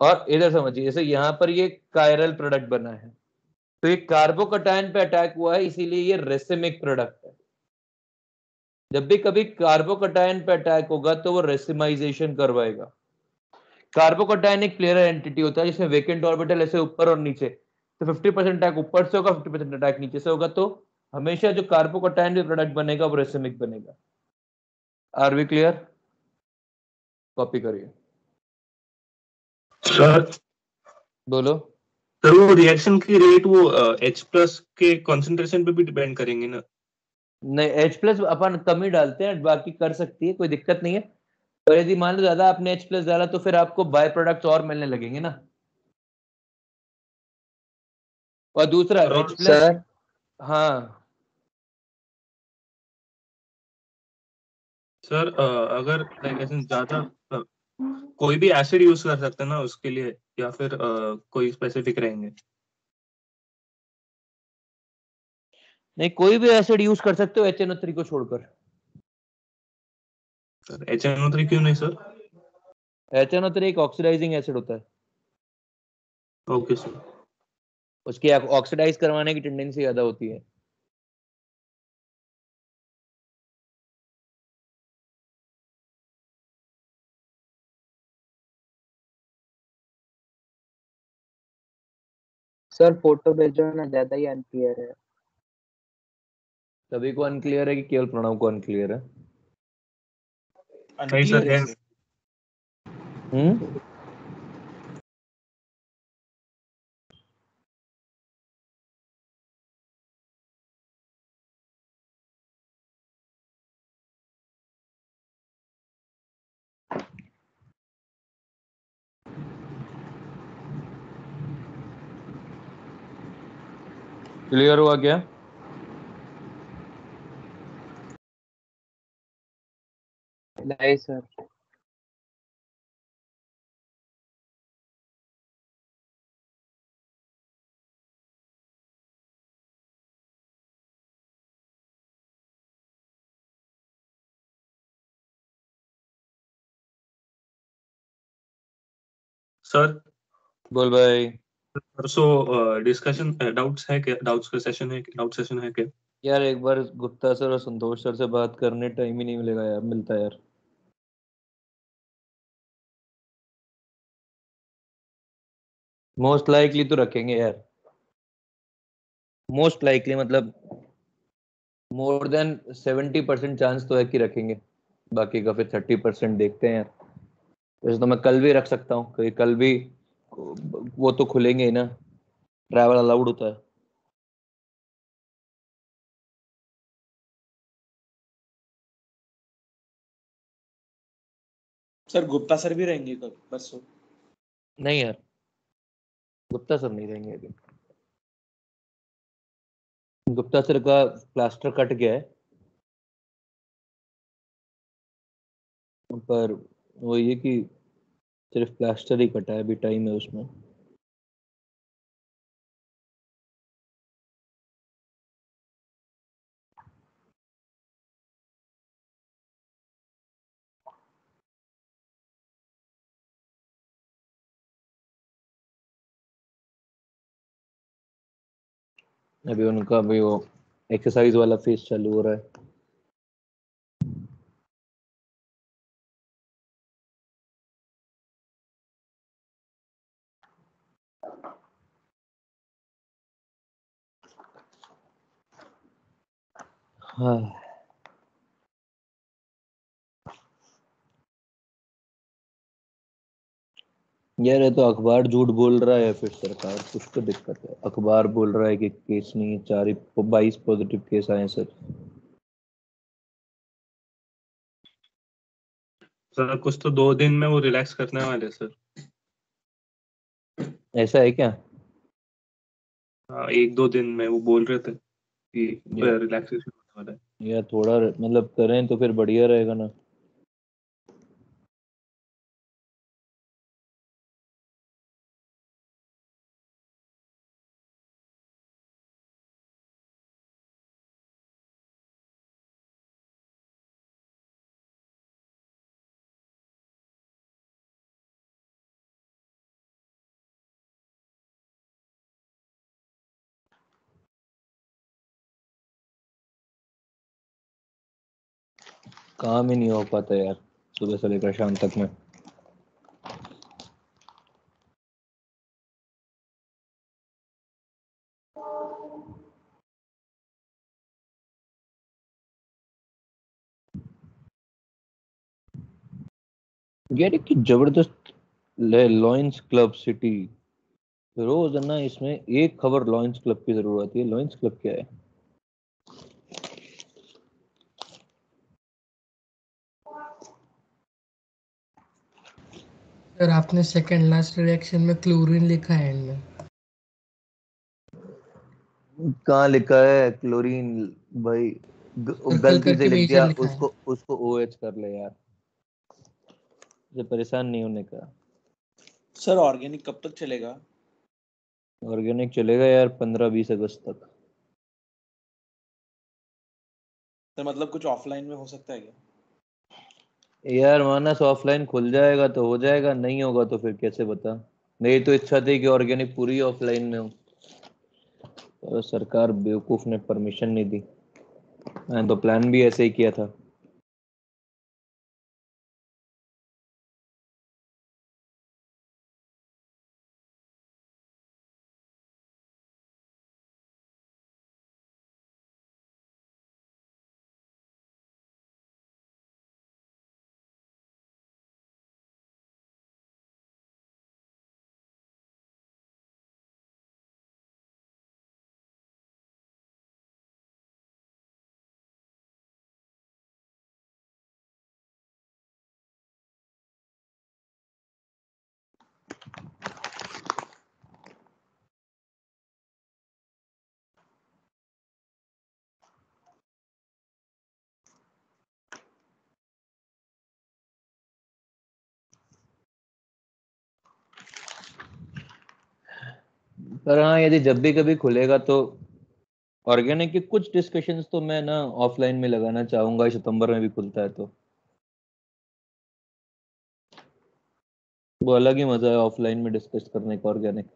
और इधर समझिए, जैसे यहां पर ये कायरल प्रोडक्ट बना है, तो ये कार्बोकटायन पे अटैक हुआ है, इसीलिए ये रेसिमिक प्रोडक्ट है। जब भी कभी कार्बोकटायन पे अटैक होगा तो वो रेसिमाइजेशन करवाएगा। कार्बोकटायन एक प्लेयर एंटिटी होता है जिसमें वेकेंट ऑर्बिटल ऐसे ऊपर और नीचे, तो 50% अटैक ऊपर से होगा, 50% अटैक नीचे से होगा, तो हमेशा जो कार्बोकटायन भी प्रोडक्ट बनेगा वो रेसिमिक बनेगा। Are we clear? कॉपी करिए। सर बोलो। सर वो रिएक्शन की रेट वो H+ के कंसंट्रेशन पे भी डिपेंड करेंगे ना? नहीं, H+ अपन कम ही डालते हैं, बाकी कर सकती है, कोई दिक्कत नहीं है। पर यदि मान लो ज्यादा आपने H+ डाला तो फिर आपको बाय प्रोडक्ट्स और मिलने लगेंगे ना। और दूसरा H+, सर हाँ सर अगर लाइक ऐसे ज्यादा कोई भी एसिड यूज कर सकते हैं ना उसके लिए, या फिर कोई स्पेसिफिक रहेंगे? नहीं, कोई भी एसिड यूज कर सकते हो HNO3 को छोड़कर। सर HNO3 क्यों नहीं सर? HNO3 एक ऑक्सीडाइजिंग एसिड होता है, ओके सर। उसकी ऑक्सीडाइज करवाने की टेंडेंसी ज्यादा होती है। सर फोटो भेजो ना, ज्यादा ही अनक्लियर है। सभी को अनक्लियर है कि केवल प्रणव को अनक्लियर है? नहीं सर है। हम्म। क्लियर हुआ क्या? नहीं सर। सर बोल भाई। परसों डिस्कशन डाउट्स है क्या? डाउट्स का सेशन है, डाउट सेशन है क्या? यार एक बार गुप्ता सर और संतोष सर से बात करने टाइम ही नहीं मिलेगा यार, मिलता है यार। मोस्ट लाइकली तो रखेंगे यार, मोस्ट लाइकली मतलब मोर देन 70% चांस तो है कि रखेंगे, बाकी का फिर 30% देखते हैं यार। वैसे तो मैं कल भी रख सकता हूँ, क्योंकि कल भी वो तो खुलेंगे ही ना, ट्रैवल अलाउड होता है। सर गुप्ता सर भी रहेंगे कल परसों? नहीं यार, गुप्ता सर नहीं रहेंगे अभी। गुप्ता सर का प्लास्टर कट गया है, पर वो ये कि सिर्फ प्लास्टर ही कटा है, अभी टाइम है उसमें। अभी उनका भी वो एक्सरसाइज वाला फेज चालू हो रहा है। हाँ यार, ये तो अखबार झूठ बोल रहा है या फिर सरकार, कुछ तो दिक्कत है। अखबार बोल रहा है कि केस नहीं है, 22 पॉजिटिव केस आए हैं सर। सर कुछ तो 2 दिन में वो रिलैक्स करने वाले सर। ऐसा है क्या? 1-2 दिन में वो बोल रहे थे कि या, रिलैक्सेशन होने वाला है। या थोड़ा मतलब करें तो फिर बढ़िया रहेगा ना। काम ही नहीं हो पाता यार सुबह से लेकर शाम तक में। यार एक जबरदस्त लॉयंस क्लब सिटी, रोज है ना इसमें एक खबर लॉयंस क्लब की जरूर आती है। लॉयंस क्लब क्या है? सर आपने सेकंड लास्ट रिएक्शन में क्लोरीन लिखा है एंड में। कहाँ लिखा है क्लोरीन भाई? सर्कल गलती से करके लिख मेजर दिया, लिखा है। उसको ओएच कर ले यार, मुझे परेशान नहीं होने का। सर ऑर्गेनिक कब तक चलेगा? ऑर्गेनिक चलेगा यार 15-20 अगस्त तक। सर मतलब कुछ ऑफलाइन में हो सकता है क्या? यार मानस ऑफलाइन खुल जाएगा तो हो जाएगा, नहीं होगा तो फिर कैसे बता। मेरी तो इच्छा थी कि ऑर्गेनिक पूरी ऑफलाइन में हो, पर सरकार बेवकूफ ने परमिशन नहीं दी। मैंने तो प्लान भी ऐसे ही किया था। पर हाँ, यदि जब भी कभी खुलेगा तो ऑर्गेनिक की कुछ डिस्कशंस तो मैं ना ऑफलाइन में लगाना चाहूंगा, सितंबर में भी खुलता है तो वो अलग ही मजा है ऑफलाइन में डिस्कस करने का ऑर्गेनिक।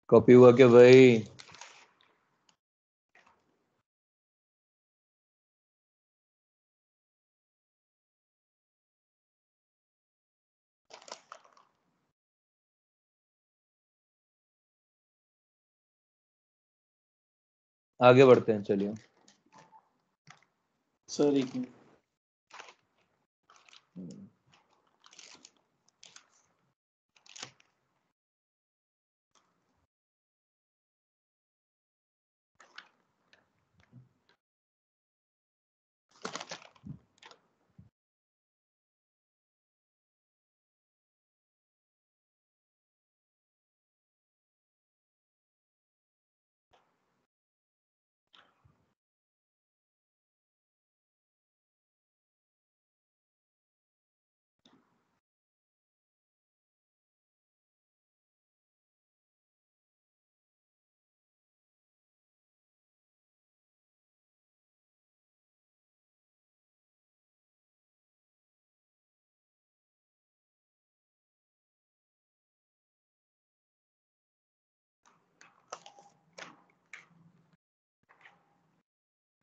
कॉपी हुआ क्या भाई? आगे बढ़ते हैं चलिए। सर एक मिनट।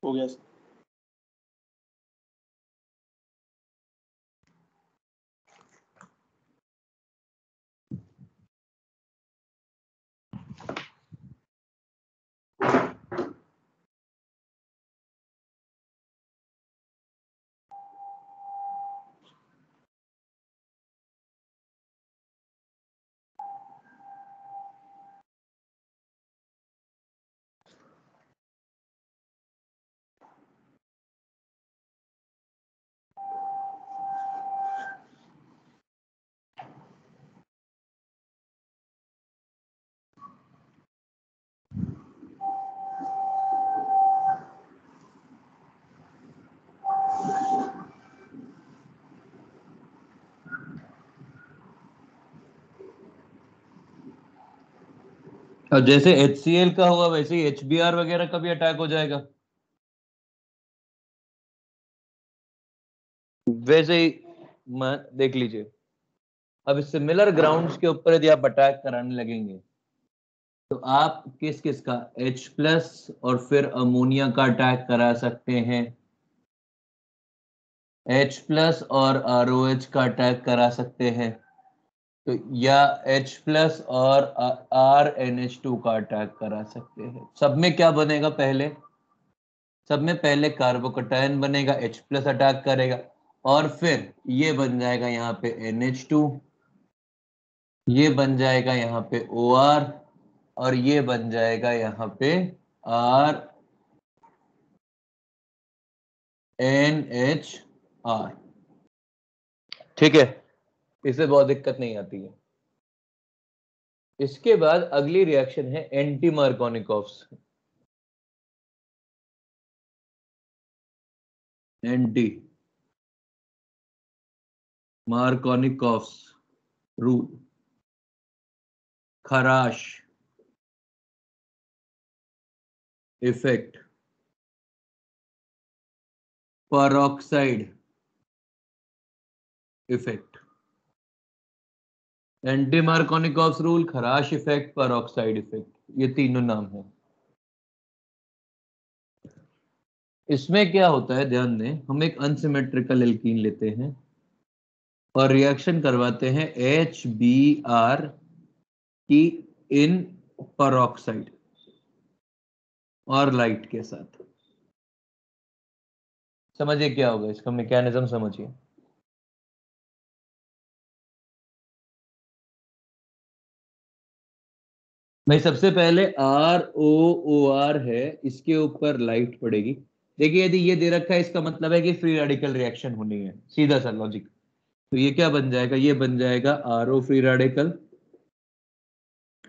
हो गया सर। और जैसे HCl का हुआ वैसे ही HBr वगैरह का भी अटैक हो जाएगा, वैसे ही देख लीजिए। अब सिमिलर ग्राउंड्स के ऊपर यदि आप अटैक कराने लगेंगे तो आप किस किस का H+ और फिर अमोनिया का अटैक करा सकते हैं, H+ और ROH का अटैक करा सकते हैं, तो या H+ और RNH2 का अटैक करा सकते हैं। सब में क्या बनेगा, सब में पहले कार्बोकैटायन बनेगा, H+ अटैक करेगा और फिर ये बन जाएगा यहाँ पे NH2, ये बन जाएगा यहाँ पे OR और ये बन जाएगा यहाँ पे RNHR। ठीक है, इससे बहुत दिक्कत नहीं आती है। इसके बाद अगली रिएक्शन है anti Markovnikov's. Anti Markovnikov's rule, Kharasch effect, peroxide effect. Anti Markovnikov's rule, Kharasch effect, peroxide effect, ये तीनों नाम है। इसमें क्या होता है ध्यान दें, हम एक अनसिमेट्रिकल एल्कीन लेते हैं और रिएक्शन करवाते हैं HBr की इन पेरोक्साइड और लाइट के साथ। समझिए क्या होगा, इसका मैकेनिज्म समझिए। भाई सबसे पहले ROOR है, इसके ऊपर लाइट पड़ेगी। देखिए यदि ये दे रखा है इसका मतलब है कि फ्री रेडिकल रिएक्शन होनी है, सीधा सा लॉजिक। तो ये क्या बन जाएगा, ये बन जाएगा RO फ्री रेडिकल,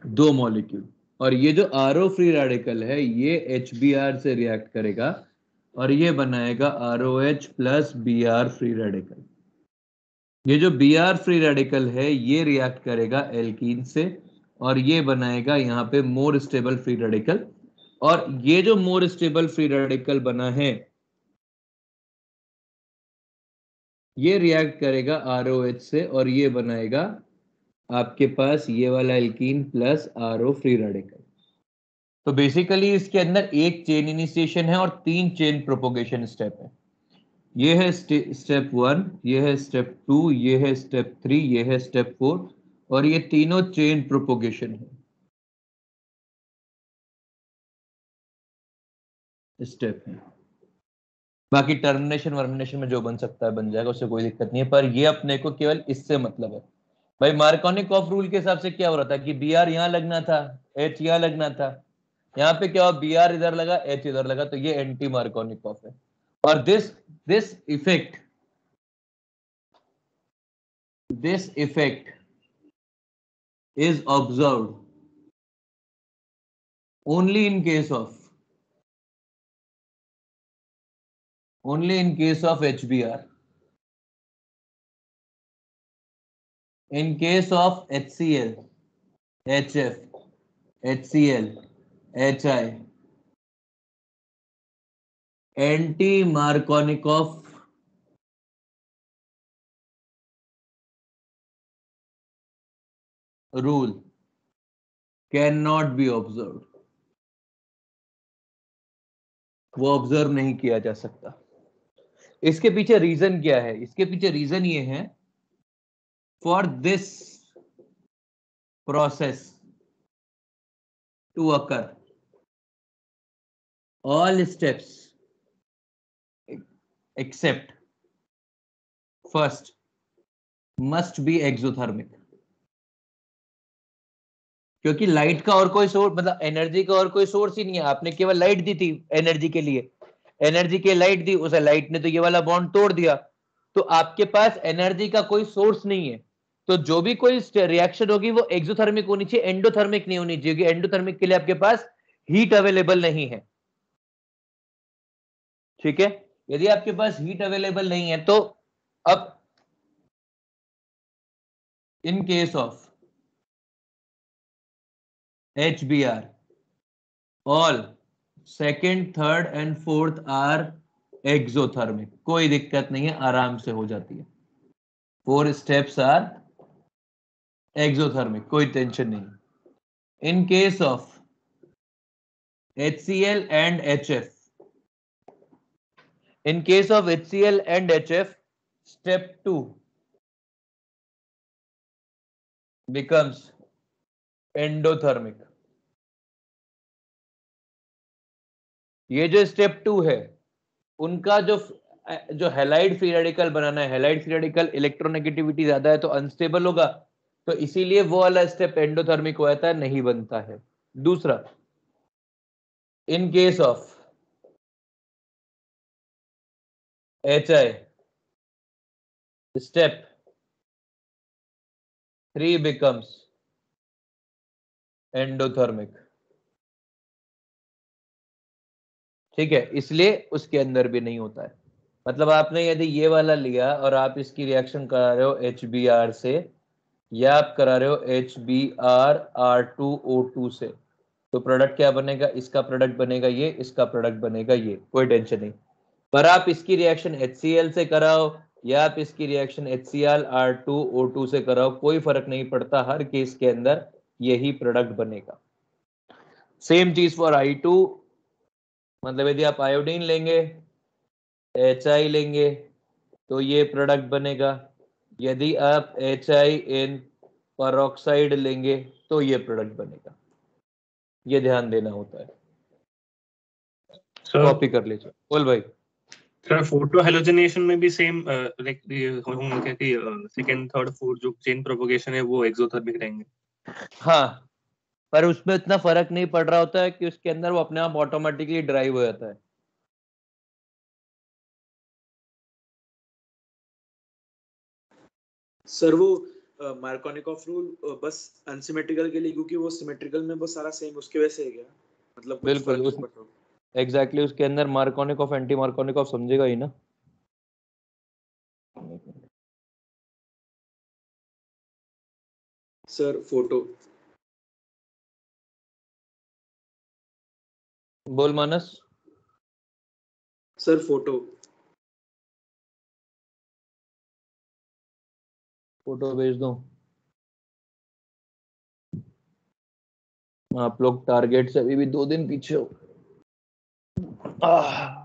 2 मॉलिक्यूल, और ये जो RO फ्री रेडिकल है ये HBr से रिएक्ट करेगा और ये बनाएगा ROH plus Br free radical. ये जो Br फ्री रेडिकल है ये रिएक्ट करेगा एल्कीन से और ये बनाएगा यहाँ पे मोर स्टेबल फ्री रेडिकल, और ये जो मोर स्टेबल फ्री रेडिकल बना है ये रिएक्ट करेगा ROH से और ये बनाएगा आपके पास ये वाला alkene plus RO free radical. तो बेसिकली इसके अंदर एक चेन इनिशिएशन है और 3 चेन प्रोपोगेशन स्टेप है। ये है स्टेप 1, ये है स्टेप 2, ये है स्टेप 3, ये है स्टेप 4 और ये तीनों चेन प्रोपोगेशन है स्टेप है। बाकी टर्मिनेशन वर्मिनेशन में जो बन सकता है बन जाएगा, उससे कोई दिक्कत नहीं है, पर ये अपने को केवल इससे मतलब है। भाई मार्कोनिकॉफ रूल के हिसाब से क्या हो रहा था कि Br यहां लगना था, H यहां लगना था, यहाँ पे क्या हुआ Br इधर लगा, H इधर लगा, तो ये एंटी मार्कोनिकॉफ है। और this effect is observed only in case of HBr. In case of HCl, HF, HCl, HI, anti-Markovnikov rule cannot be observed. वो ऑब्जर्व नहीं किया जा सकता। इसके पीछे रीजन क्या है, इसके पीछे रीजन ये है, for this process to occur all steps except first must be exothermic, क्योंकि लाइट का और कोई सोर्स, मतलब एनर्जी का और कोई सोर्स ही नहीं है। आपने केवल लाइट दी थी एनर्जी के लिए, एनर्जी के लाइट दी, उसे लाइट ने तो ये वाला बॉन्ड तोड़ दिया, तो आपके पास एनर्जी का कोई सोर्स नहीं है। तो जो भी कोई रिएक्शन होगी वो एक्सोथर्मिक होनी चाहिए, एंडोथर्मिक नहीं होनी चाहिए, एंडोथर्मिक के लिए आपके पास हीट अवेलेबल नहीं है। ठीक है, यदि आपके पास हीट अवेलेबल नहीं है तो अब in case of HBr. All second, third and fourth are exothermic. कोई दिक्कत नहीं है, आराम से हो जाती है. 4 steps are exothermic, कोई टेंशन नहीं. In case of HCl and HF, in case of HCl and HF, step 2 becomes endothermic. ये जो स्टेप 2 है, उनका जो हैलाइड फ्री रेडिकल बनाना है, हैलाइड फ्री रेडिकल इलेक्ट्रोनेगेटिविटी ज्यादा है तो अनस्टेबल होगा, तो इसीलिए वो वाला स्टेप एंडोथर्मिक हो जाता है, नहीं बनता है. दूसरा, in case of HI, step 3 becomes endothermic. ठीक है, इसलिए उसके अंदर भी नहीं होता है. मतलब आपने यदि ये वाला लिया और आप इसकी रिएक्शन करा रहे हो HBr से, या आप करा रहे हो HBr R2O2 से, तो प्रोडक्ट क्या बनेगा? इसका प्रोडक्ट बनेगा ये, इसका प्रोडक्ट बनेगा ये, कोई टेंशन नहीं. पर आप इसकी रिएक्शन HCl से कराओ या आप इसकी रिएक्शन HCl R2O2 से कराओ, कोई फर्क नहीं पड़ता, हर केस के अंदर यही प्रोडक्ट बनेगा. सेम चीज फॉर I2. मतलब यदि आप आयोडीन लेंगे, HI लेंगे, तो ये प्रोडक्ट बनेगा. यदि आप HI इन परऑक्साइड लेंगे तो ये प्रोडक्ट बनेगा. ये ध्यान देना होता है. सर कॉपी कर लीजिए. बोल भाई. सर फोटो हेलोजनेशन में भी सेम लाइक होंगे कि सेकंड थर्ड फोर्थ जो चेन प्रोपगेशन है वो एक्सोथर्मिक रहेंगे. हाँ, पर उसमें इतना फर्क नहीं पड़ रहा होता है कि उसके अंदर वो अपने आप ऑटोमेटिकली ड्राइव हो जाता है. सर वो मार्कोनिकॉफ रूल बस अनसिमेट्रिकल के लिए, क्योंकि वो सिमेट्रिकल में बस सारा सेम उसके वैसे है क्या? मतलब कुछ बिल्कुल, फर्क उस नहीं पड़ता? एग्जैक्टली उसके अंदर मार्कोनिकॉफ एंटी मार्कोनिकॉफ समझेगा ही ना. Sir photo. बोल मानस. Sir photo. फोटो भेज दो. आप लोग टारगेट से अभी भी 2 दिन पीछे हो. आह.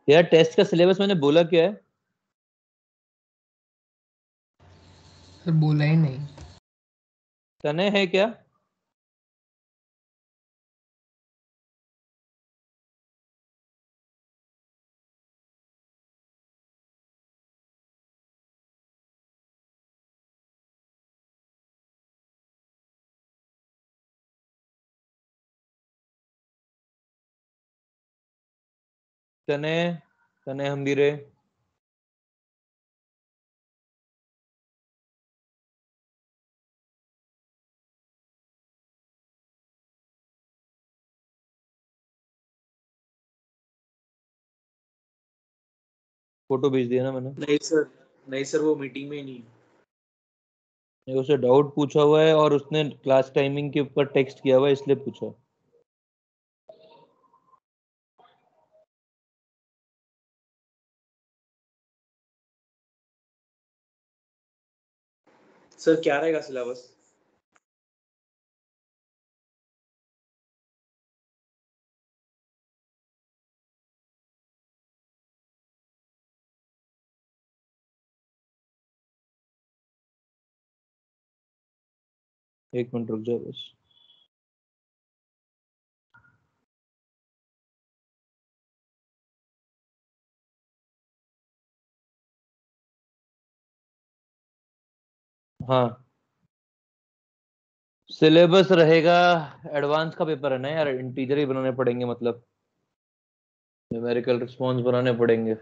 यार टेस्ट का सिलेबस मैंने बोला क्या है? सर बोला ही नहीं. तने है क्या? तने तने हम भी रे. फोटो भेज दिया ना मैंने. नहीं सर, नहीं सर, वो मीटिंग में ही नहीं. नहीं, उसे डाउट पूछा हुआ है और उसने क्लास टाइमिंग के ऊपर टेक्स्ट किया हुआ है, इसलिए पूछा. सर क्या रहेगा सिलेबस? एक मिनट रुक जाओ बस. हाँ सिलेबस रहेगा, एडवांस का पेपर है ना यार, इंटीजर ही बनाने पड़ेंगे, मतलब न्यूमेरिकल रिस्पॉन्स बनाने पड़ेंगे।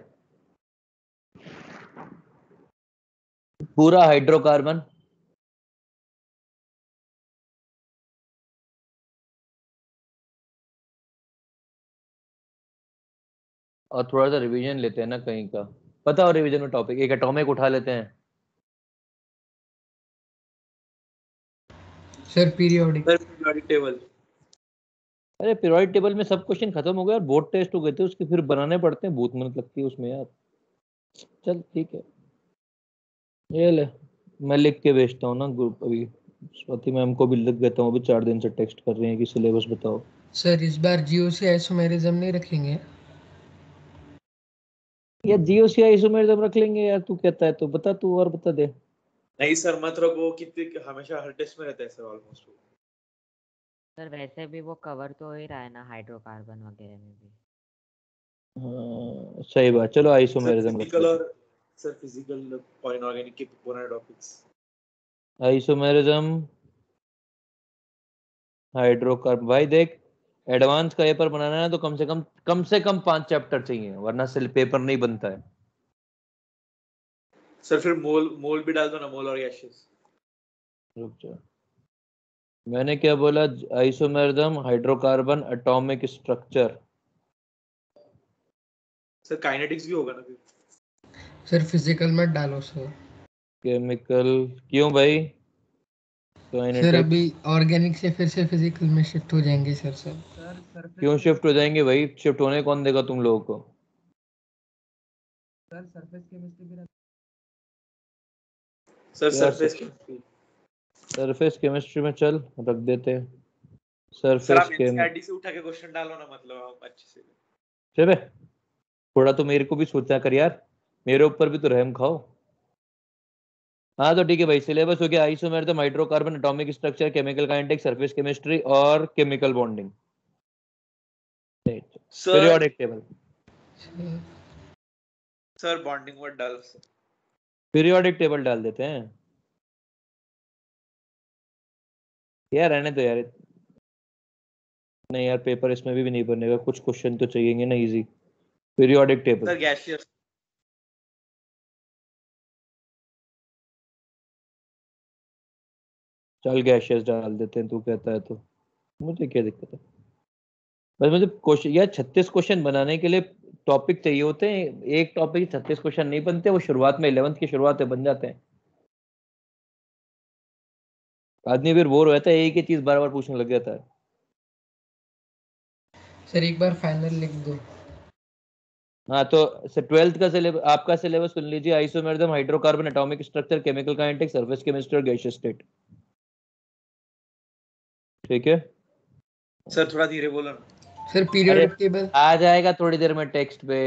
पूरा हाइड्रोकार्बन और थोड़ा सा रिवीजन लेते हैं ना कहीं का, पता हो रिवीजन में टॉपिक एक एटॉमिक उठा लेते हैं। Sir periodic. Sir periodic table. अरे पीरियोडिक टेबल में सब क्वेश्चन खत्म हो गए और बोर्ड टेस्ट हो गए थे उसके, फिर बनाने पड़ते हैं, बहुत मेहनत लगती है उसमें यार। चल ठीक है, ये ले मैं लिख के भेजता हूँ ना ग्रुप, अभी स्वाति मैम को भी लिख देता हूँ, अभी 4 दिन से टेक्स्ट कर रही हैं कि सिलेबस बताओ। सर इस बार जीओसी आइसोमेरिज्म नहीं रखेंगे? या जीओसी आइसोमेरिज्म रख लेंगे यार, तू कहता है तो बता, तू और बता दे। नहीं सर मत रखो, कितने हमेशा हर टेस्ट में रहता है सर ऑलमोस्ट। सर वैसे भी वो कवर तो हो ही रहा है ना हाइड्रोकार्बन वगैरह में भी। हाँ सही बात, चलो आइसोमेरिज्म रख फिजिकल लेते और सर फिजिकल और इनऑर्गेनिक के पुराने टॉपिक्स। हैं। आइसोमेरिज्म हाइड्रोकार्बन, भाई देख एडवांस का पेपर बनाना है ना तो कम से कम 5 चैप्टर चाहिए, वरना सिर्फ पेपर नहीं बनता है। सर फिर मोल मोल भी डाल दो ना, मोल और गैसेस। रुक जा, मैंने क्या बोला? Isomerism hydrocarbon atomic structure. Sir kinetics भी होगा ना फिर। सर फिजिकल मत डालो सर। केमिकल, क्यों भाई? सर अभी काइनेटिक्स ऑर्गेनिक से फिर से फिजिकल में शिफ्ट हो जाएंगे सर सब। सर सरफेस क्यों शिफ्ट हो जाएंगे भाई? शिफ्ट होने कौन देगा तुम लोगों को? सर सरफेस केमिस्ट्री भी रख। सर क्या सरफेस केमिस्ट्री। सरफेस केमिस्ट्री में चल रख देते हैं। सर सरफेस आप केम एनसीईआरटी से उठा के क्वेश्चन डालो ना, मतलब आप अच्छे से। चले, थोड़ा तो मेरे को भी सोचा कर यार, मेरे ऊपर भी तो रहम खाओ। हाँ तो ठीक है भाई, सिलेबस हो गया isomerism hydrocarbon atomic structure chemical kinetics surface chemistry और chemical bonding. Sir periodic table, sir bonding word डालो सर। पीरियोडिक टेबल डाल देते हैं यार, रहने दो यार। नहीं यार पेपर इसमें भी नहीं बनेगा, कुछ क्वेश्चन तो चाहिए ना easy. Periodic table, sir gaseous. चल गैशियस डाल देते हैं, तू कहता है तो, मुझे क्या दिक्कत है। बस मुझे क्वेश्चन यार 36 क्वेश्चन बनाने के लिए टॉपिक चाहिए होते हैं, एक टॉपिक 36 क्वेश्चन नहीं बनते, वो शुरुआत में 11th की शुरुआत में बन जाते हैं। आदमी फिर बोर हो जाता है, एक ही चीज बार बार पूछने लग जाता है। सर एक बार फाइनल लिख दो। हाँ तो 12th का सिलेबस, आपका सिलेबस सुन लीजिए, isomerism hydrocarbon atomic structure chemical kinetics surface chemistry और गैसियस स्टेट। ठीक है सर थोड़ा धीरे बोलो ना। सर अरे पीरियोडिक टेबल। आ जाएगा थोड़ी देर में टेक्स्ट पे,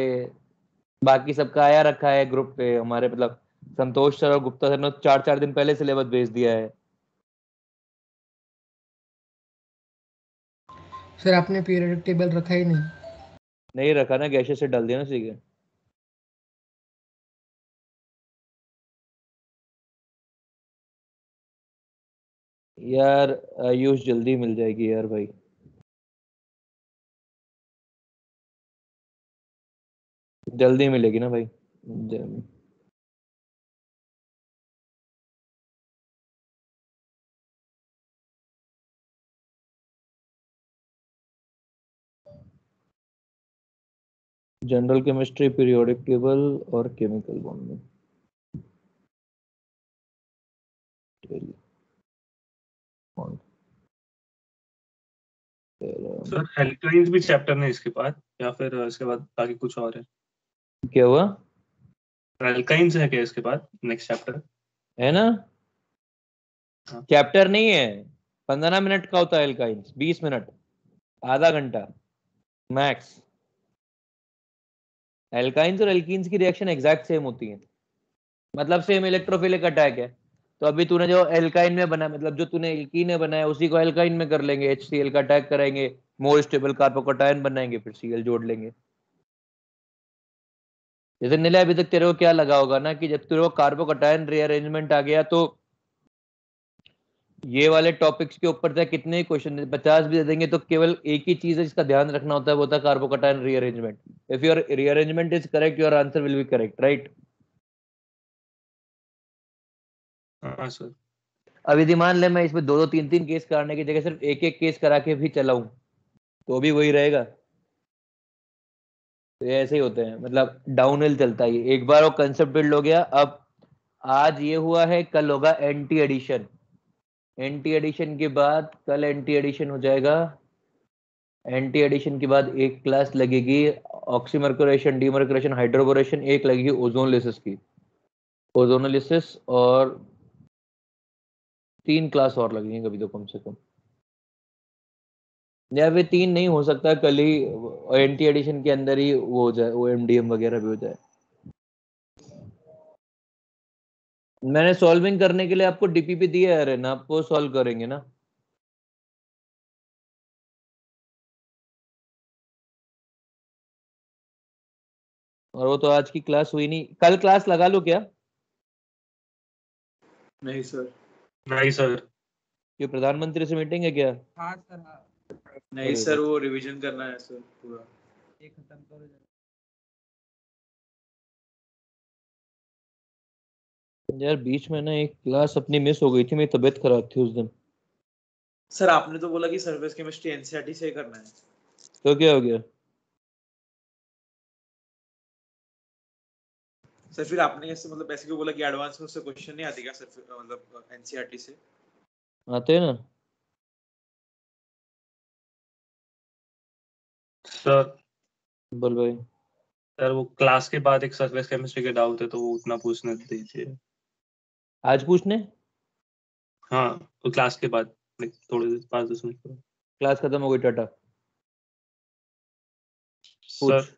बाकी सबका आया रखा है ग्रुप पे हमारे, मतलब संतोष सर और गुप्ता सर ने 4-4 दिन पहले सिलेबस भेज दिया है। सर आपने पीरियोडिक टेबल रखा ही नहीं। नहीं रखा ना, गैसियस से डाल दिया ना सीधे। यार आयुष जल्दी मिल जाएगी यार भाई, जल्दी मिलेगी ना भाई। जनरल केमिस्ट्री पीरियोडिक टेबल और केमिकल बॉन्डिंग। सर एल्काइंस भी चैप्टर नहीं इसके बाद, या फिर इसके बाद आगे कुछ और है? क्या हुआ? एल्काइंस है क्या इसके बाद नेक्स्ट चैप्टर? है ना, हाँ। चैप्टर नहीं है, 15 मिनट का होता है एल्काइंस, 20 मिनट, आधा घंटा मैक्स। एल्काइंस और एल्कीन्स की रिएक्शन एग्जैक्ट सेम होती है, मतलब सेम इलेक्ट्रोफिलिक अटैक है। तो अभी तूने जो एल्काइन में बना, मतलब जो तूने एल्कीन में बनाया उसी को एल्काइन में कर लेंगे, HCl का अटैक कराएंगे, मोर स्टेबल कार्बोकैटायन बनाएंगे, फिर Cl जोड़ लेंगे। जैसे नीला, अभी तक तेरे को क्या लगा होगा ना कि जब तेरे को कार्बोकैटायन रीअरेंजमेंट आ गया तो ये वाले टॉपिक्स के ऊपर चाहे कितने ही क्वेश्चन 50 भी दे देंगे तो केवल एक ही चीज है जिसका ध्यान रखना होता है, वो होता है carbocation rearrangement. If your rearrangement is correct your answer will be correct, right? हाँ सर. अब यदि मान ले मैं इसमें 2-2 3-3 केस कराने की जगह सिर्फ एक एक केस करा के भी चलाऊं तो भी वही रहेगा. तो ये ऐसे ही होते हैं, मतलब डाउनहिल चलता है ये. एक बार वो कंसेप्ट बिल्ड हो गया, अब आज ये हुआ है, कल होगा एंटी एडिशन. एंटी एडिशन के बाद कल एंटी एडिशन हो जाएगा. एंटी एडिशन के बाद एक क्लास लगेगी ऑक्सीमर्कुरेशन, डीमर्कुरेशन, हाइड्रोबोरेशन, एक लगेगी ओजोनलिसिस की. ओजोनलिसिस और 3 क्लास और लगेंगे कभी तो कम से कम, या वे 3 नहीं हो सकता, कल ही एंटी एडिशन के अंदर ही वो हो जाए, वो एमडीएम वगैरह भी हो जाए. मैंने सॉल्विंग करने के लिए आपको डीपीपी दिया है ना, आप वो सॉल्व करेंगे ना. और वो तो आज की क्लास हुई नहीं, कल क्लास लगा लो क्या? नहीं सर. नहीं सर. ये प्रधानमंत्री से मीटिंग है क्या? हाँ सर हाँ, नहीं सर, वो रिवीजन करना है सर पूरा. ये खत्म करो जरा। यार बीच में ना एक क्लास अपनी मिस हो गई थी, मेरी तबीयत खराब थी उस दिन. सर आपने तो बोला कि सरफेस केमिस्ट्री एनसीईआरटी से ही करना है. तो क्या हो गया? सर फिर आपने कैसे, मतलब ऐसे क्यों बोला कि एडवांस में उससे क्वेश्चन नहीं आते क्या सर, मतलब एनसीईआरटी से? आते हैं ना. सर बोल भाई. सर वो क्लास के बाद एक सरफेस केमिस्ट्री के डाउट है तो वो उतना पूछने दीजिए. आज पूछने? हाँ तो क्लास के बाद थोड़े 5-10 मिनट. क्लास खत्म हो गई, टाटा. सर पूछ.